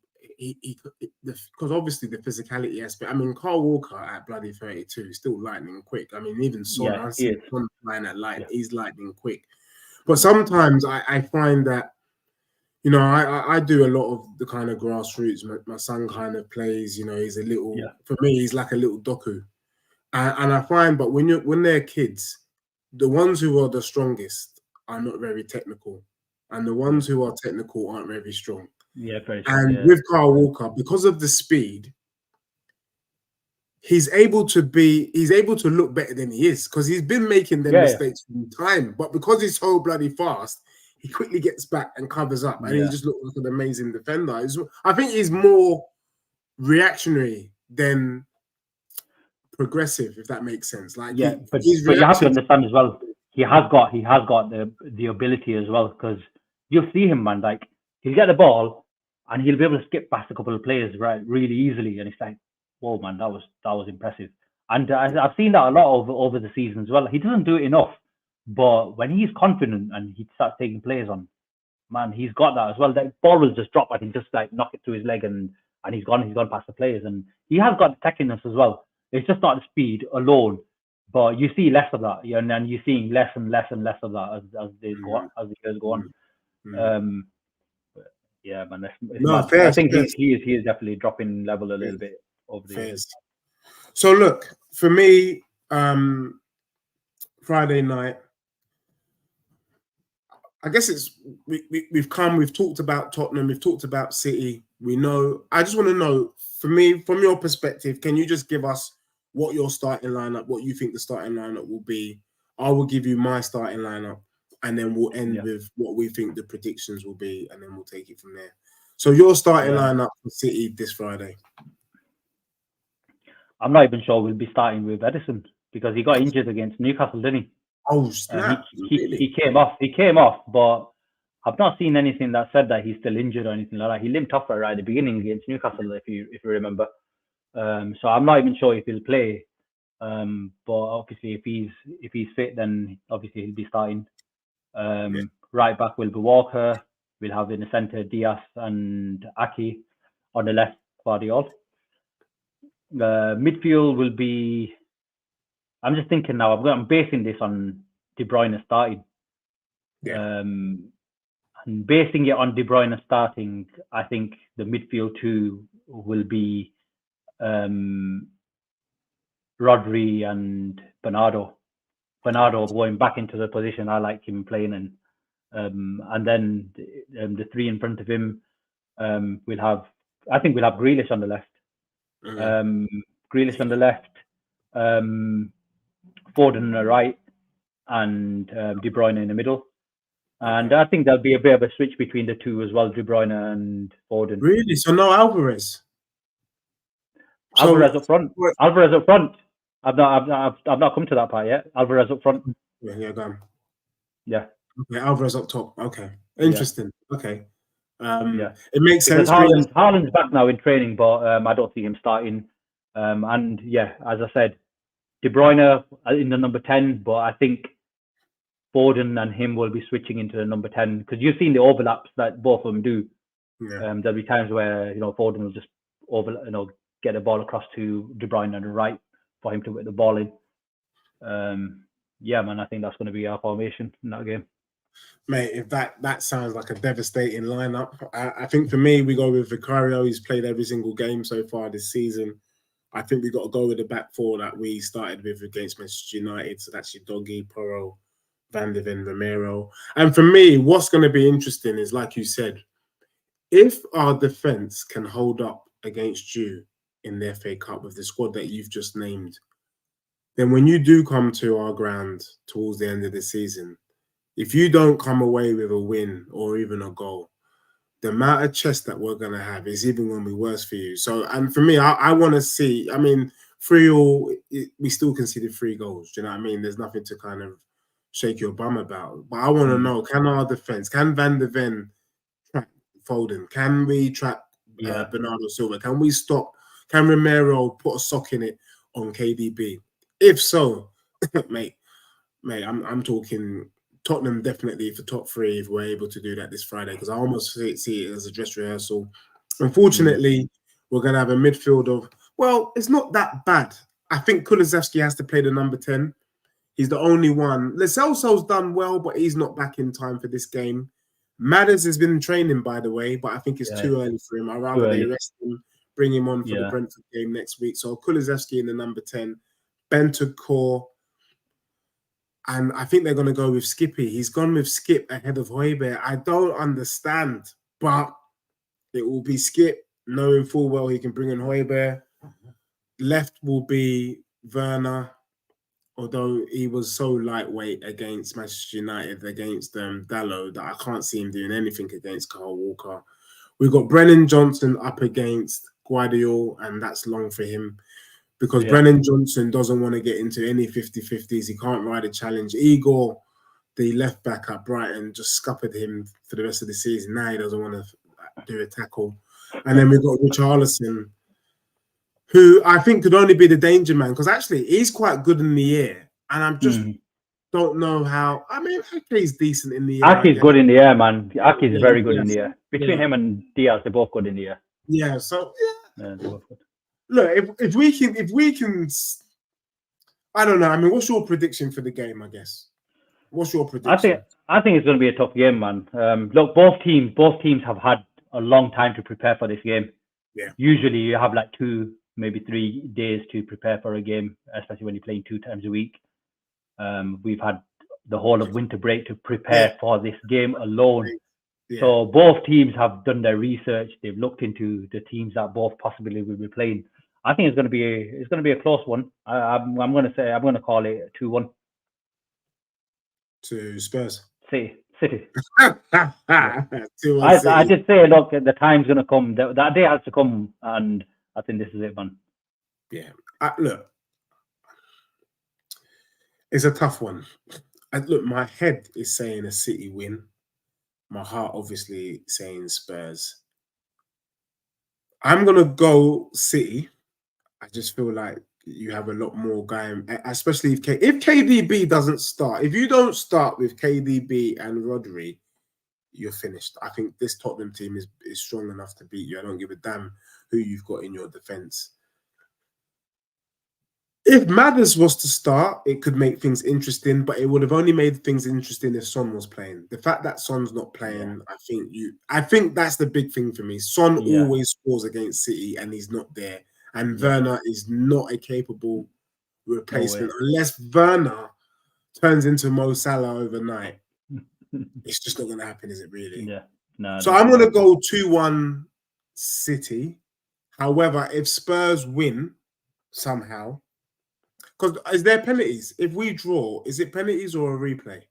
because obviously the physicality aspect? I mean, Kyle Walker at bloody 32 is still lightning quick. I mean, even Son, I see Son flying at light. He's lightning quick. But sometimes I find that, I do a lot of the kind of grassroots. My son kind of plays. He's a little. For me, he's like a little Doku. And I find, but when they're kids, the ones who are the strongest are not very technical, and the ones who are technical aren't very strong. Yeah, very strong. And with Kyle Walker, because of the speed, he's able to look better than he is, because he's been making them mistakes in time. But because he's so bloody fast, he quickly gets back and covers up, and he just looks like an amazing defender. I think he's more reactionary than progressive, if that makes sense. Like, but you have to understand as well, he has got the ability as well, because you'll see him, man, like he'll get the ball and he'll be able to skip past a couple of players right really easily, and it's like, whoa, man, that was impressive. And I've seen that a lot over the season as well. He doesn't do it enough, but when he's confident and he starts taking players on, man, he's got that as well. The ball will just drop and he'll just like knock it through his leg, and he's gone past the players, and he has got the techiness as well. It's just not the speed alone, but you see less of that, and then you're seeing less and less and less of that as the years go on. Yeah, man, No, I think he is definitely dropping level a little bit over the years. So look, for me, Friday night, I guess it's we've talked about Tottenham, we've talked about City. We know. I just want to know, for me, from your perspective, can you just give us what your starting lineup, what you think the starting lineup will be? I will give you my starting lineup, and then we'll end with what we think the predictions will be, and then we'll take it from there. So your starting lineup for City this Friday. I'm not even sure we'll be starting with Edison, because he got injured against Newcastle, didn't he? Oh, snap. He came off, but I've not seen anything that said that he's still injured or anything like that. He limped off right at the beginning against Newcastle, if you remember. So I'm not even sure if he'll play. But obviously, if he's fit, then obviously he'll be starting. Right back will be Walker. We'll have in the centre Diaz and Aki. On the left, Guardiola. Midfield will be. I'm just thinking now. I'm basing this on De Bruyne starting. And basing it on De Bruyne starting, I think the midfield two will be Rodri and Bernardo. Bernardo going back into the position I like him playing in. And then the three in front of him, we'll have Grealish on the left. Grealish on the left, Foden on the right, and De Bruyne in the middle. And I think there'll be a bit of a switch between the two as well, De Bruyne and Foden. Really? So no Alvarez? Alvarez up front. Alvarez up front. I've not come to that part yet. Alvarez up front. Yeah, done. Yeah. Okay, Alvarez up top. Okay, interesting. Yeah. Okay. It makes because sense. Haaland's back now in training, but I don't see him starting. And yeah, as I said, De Bruyne in the number 10, but I think Foden and him will be switching into the number 10, because you've seen the overlaps that both of them do. Yeah. There'll be times where Foden will just get the ball across to De Bruyne on the right for him to get the ball in. Yeah, man, I think that's going to be our formation in that game. Mate, if that sounds like a devastating lineup. I think for me, we go with Vicario. He's played every single game so far this season. I think we got to go with the back four that we started with against Manchester United. So that's your Doggy, Porro, Van de Ven, Romero. And for me, what's going to be interesting is, like you said, if our defence can hold up against you in the FA Cup with the squad that you've just named, then when you do come to our ground towards the end of the season, if you don't come away with a win or even a goal, the amount of chest that we're going to have is even going to be worse for you. So, and for me, I want to see, 3-3, we still conceded 3 goals. Do you know what I mean? There's nothing to kind of shake your bum about. But I want to know, can our defence, can Van de Ven trap Foden? Can we trap Bernardo Silva? Can we stop, can Romero put a sock in it on KDB? If so, mate, I'm talking Tottenham definitely for top 3 if we're able to do that this Friday, because I almost see it as a dress rehearsal. Unfortunately, we're going to have a midfield of, well, it's not that bad. I think Kulusevski has to play the number 10. He's the only one. Lo Celso's done well, but he's not back in time for this game. Madders has been training, by the way, but I think it's too early for him. I'd rather they rest him, bring him on for the Brentford game next week. So Kulusevski in the number 10, Bentancur. And I think they're going to go with Skippy. He's gone with Skip ahead of Højbjerg. I don't understand, but it will be Skip, knowing full well he can bring in Højbjerg. Left will be Werner, although he was so lightweight against Manchester United, against Dalot, that I can't see him doing anything against Kyle Walker. We've got Brennan Johnson up against Guardiola, and that's long for him, because Brennan Johnson doesn't want to get into any 50-50s. He can't ride a challenge. Igor the left back at Brighton, just scuppered him for the rest of the season. Now he doesn't want to do a tackle. And then we've got Richarlison, who I think could only be the danger man, because actually he's quite good in the air. And I'm just don't know how. I mean, Ake's decent in the air. Ake's good in the air, man. Ake's very good in the air. Between him and Diaz, they're both good in the air. Yeah, so they're both good. Look, if we can, I don't know. I mean, what's your prediction for the game? I guess. What's your prediction? I think it's going to be a tough game, man. Look, both teams have had a long time to prepare for this game. Yeah. Usually, you have like 2, maybe 3 days to prepare for a game, especially when you're playing 2 times a week. We've had the whole of winter break to prepare for this game alone. Yeah. So both teams have done their research. They've looked into the teams that both possibly will be playing. I think it's going to be a close one. I'm going to call it 2-1 to Spurs. City. I just say, look, the time's going to come. That day has to come, and I think this is it, man. Yeah. Look, it's a tough one. Look, my head is saying a City win. My heart obviously saying Spurs. I'm going to go City. I just feel like you have a lot more going, especially if KDB doesn't start. If you don't start with KDB and Rodri, you're finished. I think this Tottenham team is strong enough to beat you. I don't give a damn who you've got in your defence. If Madders was to start, it could make things interesting, but it would have only made things interesting if Son was playing. The fact that Son's not playing, I think that's the big thing for me. Son always scores against City, and he's not there. And Werner is not a capable replacement unless Werner turns into Mo Salah overnight. It's just not going to happen, is it really? Yeah. No. So I'm going to go 2-1 City. However, if Spurs win somehow, because is there penalties? If we draw, is it penalties or a replay?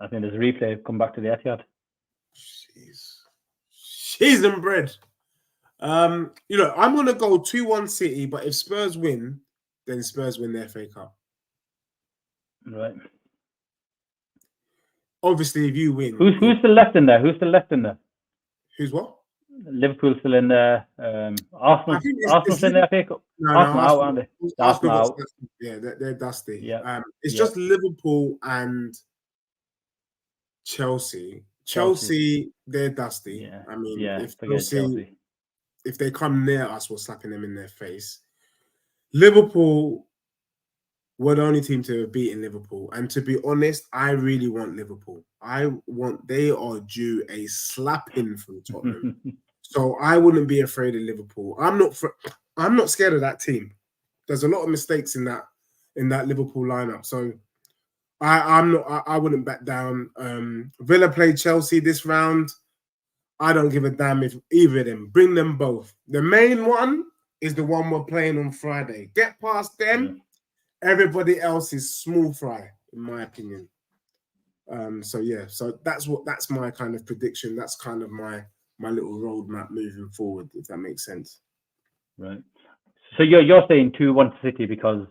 I think there's a replay. Come back to the Etihad. Cheese and bread. I'm going to go 2-1 City, but if Spurs win, then Spurs win their FA Cup. Right. Obviously, if you win... Who's still left in there? Who's what? Liverpool's still in there. Arsenal's in the FA Cup. No, Arsenal out, aren't they? Arsenal out. Yeah, they're dusty. Yeah. It's just Liverpool and Chelsea. Chelsea, they're dusty. Yeah. I mean, if Chelsea, if they come near us, we're slapping them in their face. Liverpool were the only team to have beaten Liverpool. And to be honest, I really want Liverpool. They are due a slapping from Tottenham. So I wouldn't be afraid of Liverpool. I'm not scared of that team. There's a lot of mistakes in that Liverpool lineup. So I wouldn't back down. Villa played Chelsea this round. I don't give a damn if either of them. Bring them both. The main one is the one we're playing on Friday. Get past them. Everybody else is small fry, in my opinion. So that's my kind of prediction. That's kind of my little roadmap moving forward, if that makes sense. Right. So you're saying 2-1 City because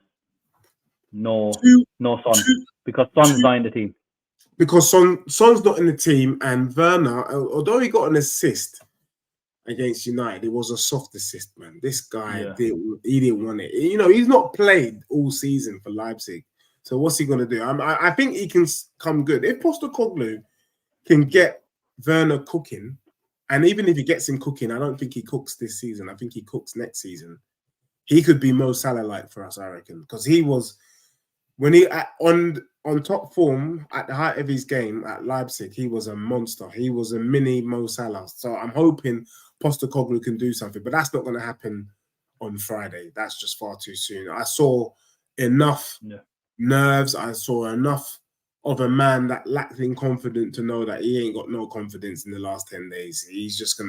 no Son, because Son's not in the team. Because Son's not in the team, and Werner, although he got an assist against United, it was a soft assist, man. This guy didn't want it. He's not played all season for Leipzig. So what's he going to do? I think he can come good. If Postecoglou can get Werner cooking, and even if he gets him cooking, I don't think he cooks this season. I think he cooks next season. He could be Mo Salah-like for us, I reckon, because he was when he on top form at the height of his game at Leipzig. He was a monster. He was a mini Mo Salah. So I'm hoping Postecoglou can do something, but that's not going to happen on Friday. That's just far too soon. I saw enough nerves. I saw enough of a man that lacked in confidence to know that he ain't got no confidence in the last 10 days. He's just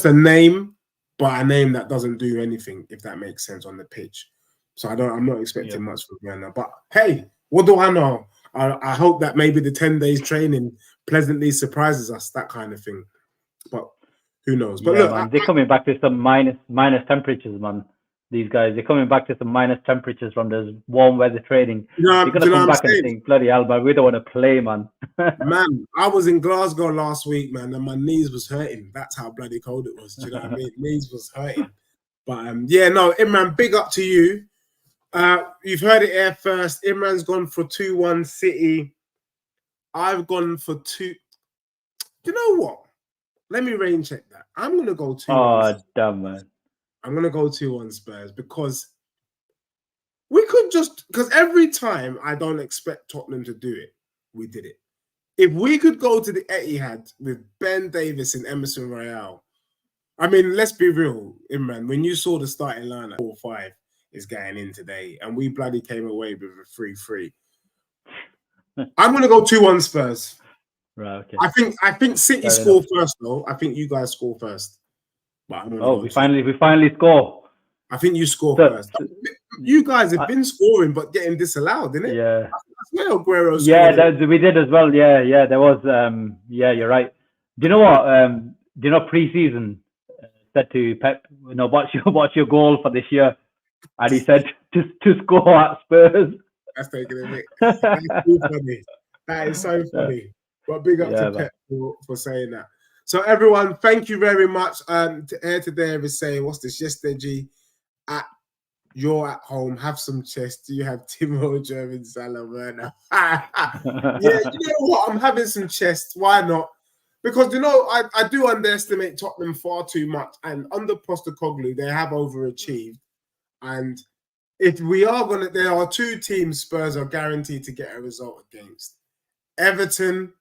a name, but a name that doesn't do anything, if that makes sense, on the pitch. So I'm not expecting much from Werner. But hey, what do I know? I hope that maybe the 10 days training pleasantly surprises us, that kind of thing. But who knows? But look, they're coming back to some minus temperatures, man. These guys, they're coming back to some minus temperatures from this warm weather training. They're do gonna you know come what back I'm and saying? think, bloody hell, man, we don't want to play, man. Man, I was in Glasgow last week, man, and my knees was hurting. That's how bloody cold it was. Do you know what I mean? Knees was hurting. But yeah, no, Imran, big up to you. You've heard it here first. Imran's gone for 2-1 City. I've gone for 2. You know what? Let me rain check that. I'm gonna go 2-1. Oh, damn, man. I'm gonna go 2-1 Spurs because we could just because every time I don't expect Tottenham to do it, we did it. If we could go to the Etihad with Ben Davis and Emerson Royale, I mean, let's be real, Imran. When you saw the starting lineup, 4-5 is going in today, and we bloody came away with a 3-3. I'm gonna go 2-1 Spurs. Right, okay. I think City Fair score enough. first, though. I think you guys score first. But I'm gonna Oh, go we 2-1. finally score. I think you score So- first. You guys have been scoring, but getting disallowed, didn't it? Yeah. That's where Aguero Yeah, scored. we did as well. Yeah, there was. Yeah, you're right. Do you know what? Do you know pre-season said to Pep, you know, what's your goal for this year? And he said to score at Spurs. That's taking a bit. That's too funny. That is so funny. But big up to Pep for saying that. So everyone, thank you very much. Here today is saying, what's this? Yesterday, G, you're at home, have some chest. You have Timo, German, Salah, Werner. Yeah, you know what? I'm having some chest. Why not? Because, you know, I do underestimate Tottenham far too much. And under Postecoglou, they have overachieved. And if we are going to, there are 2 teams Spurs are guaranteed to get a result against. Everton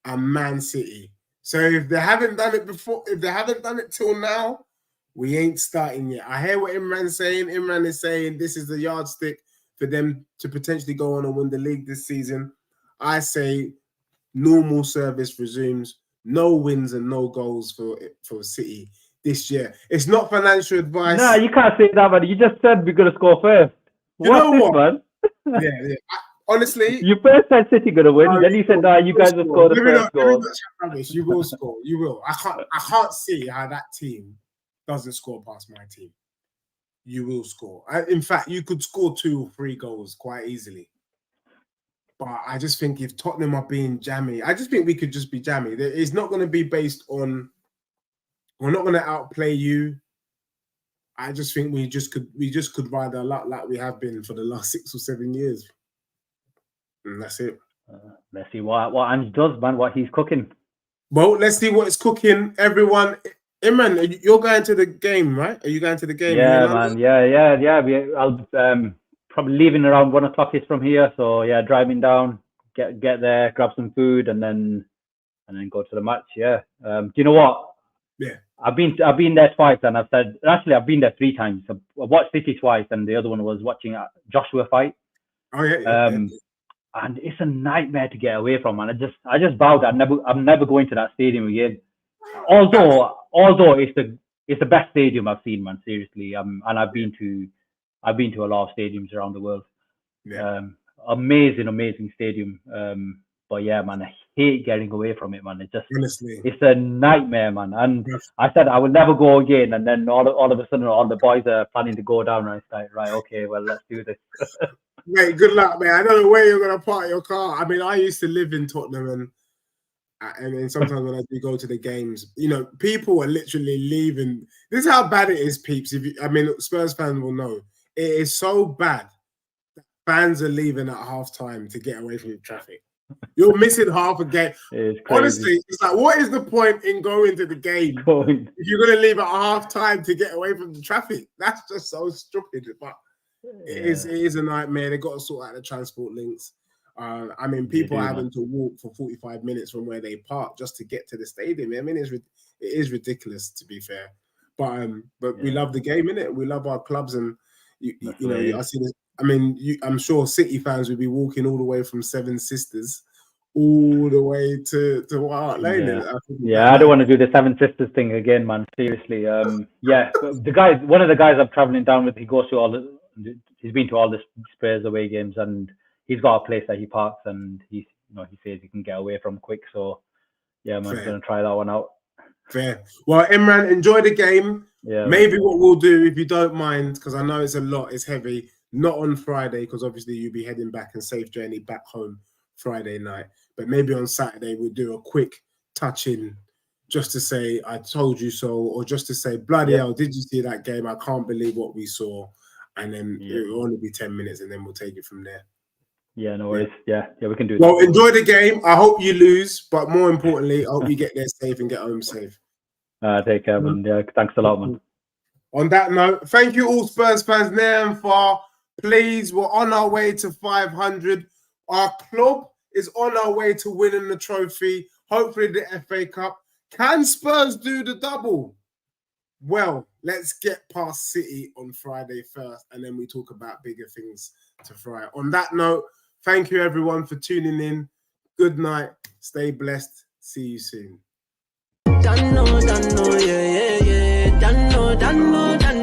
and Man City. So if they haven't done it before, if they haven't done it till now, we ain't starting yet. I hear what Imran's saying. Imran is saying this is the yardstick for them to potentially go on and win the league this season. I say normal service resumes. No wins and no goals for City this year. It's not financial advice. No, you can't say that, man. You just said we're gonna score first. You know what? Man? Yeah. Honestly, you first said City gonna win, then you said, "No, you guys will score the first goal." You will score. You will. I can't see how that team doesn't score past my team. You will score. In fact, you could score 2 or 3 goals quite easily. But I just think if Tottenham are being jammy, I just think we could just be jammy. It's not going to be based on. We're not going to outplay you. I just think we just could ride a lot like we have been for the last 6 or 7 years. And that's it. Let's see what Ange does, man. What he's cooking. Well, let's see what it's cooking. Everyone, Imran, you're going to the game, right? Are you going to the game? Yeah, man. Yeah. I'll probably leaving around 1 o'clock is from here. So yeah, driving down, get there, grab some food, and then go to the match. Yeah. Do you know what? Yeah. I've been there twice, and I've said actually I've been there 3 times. I watched City twice, and the other one was watching Joshua fight. Oh yeah. And it's a nightmare to get away from, and I just vowed I'm never going to that stadium again. Although it's the best stadium I've seen, man. Seriously, and I've been to a lot of stadiums around the world. Yeah. Amazing stadium. But yeah, man, I hate getting away from it, man. Honestly, it's a nightmare, man. And I said I will never go again, and then all of a sudden, all the boys are planning to go down, and it's like, right, okay, well, let's do this. Mate, good luck, man. I don't know where you're gonna park your car. I mean, I used to live in Tottenham, and sometimes when I do go to the games, you know, people are literally leaving. This is how bad it is, peeps. Spurs fans will know it is so bad that fans are leaving at halftime to get away from the traffic. You're missing half a game. Honestly, it's like, what is the point in going to the game if you're going to leave at halftime to get away from the traffic? That's just so stupid. But it is a nightmare. They've got to sort out the transport links. I mean, people are having to walk for 45 minutes from where they park just to get to the stadium. I mean, it is ridiculous, to be fair. But we love the game, innit? We love our clubs, and you know, I see this. I mean, I'm sure City fans would be walking all the way from Seven Sisters all the way to White Lane. I don't want to do the Seven Sisters thing again, man. Seriously. One of the guys I'm traveling down with, he's been to all the Spurs away games, and he's got a place that he parks, and he says he can get away from quick. So yeah, man, I'm gonna try that one out. Fair. Well, Imran, enjoy the game. Yeah. Maybe what we'll do, if you don't mind, because I know it's a lot, it's heavy, not on Friday, because obviously you'll be heading back and safe journey back home Friday night. But maybe on Saturday we'll do a quick touch-in just to say, I told you so, or just to say, bloody hell, did you see that game? I can't believe what we saw. And then it will only be 10 minutes and then we'll take it from there. Yeah, no worries. Yeah, we can do well, that. Enjoy the game. I hope you lose, but more importantly, I hope you get there safe and get home safe. Take care, man. Yeah, thanks a lot, man. On that note, thank you all Spurs fans near and far. Please, we're on our way to 500. Our club is on our way to winning the trophy, hopefully the FA Cup. Can Spurs do the double? Well, let's get past City on Friday first, and then we talk about bigger things to fry. On that note, thank you everyone for tuning in. Good night. Stay blessed. See you soon. Done, yeah. Done,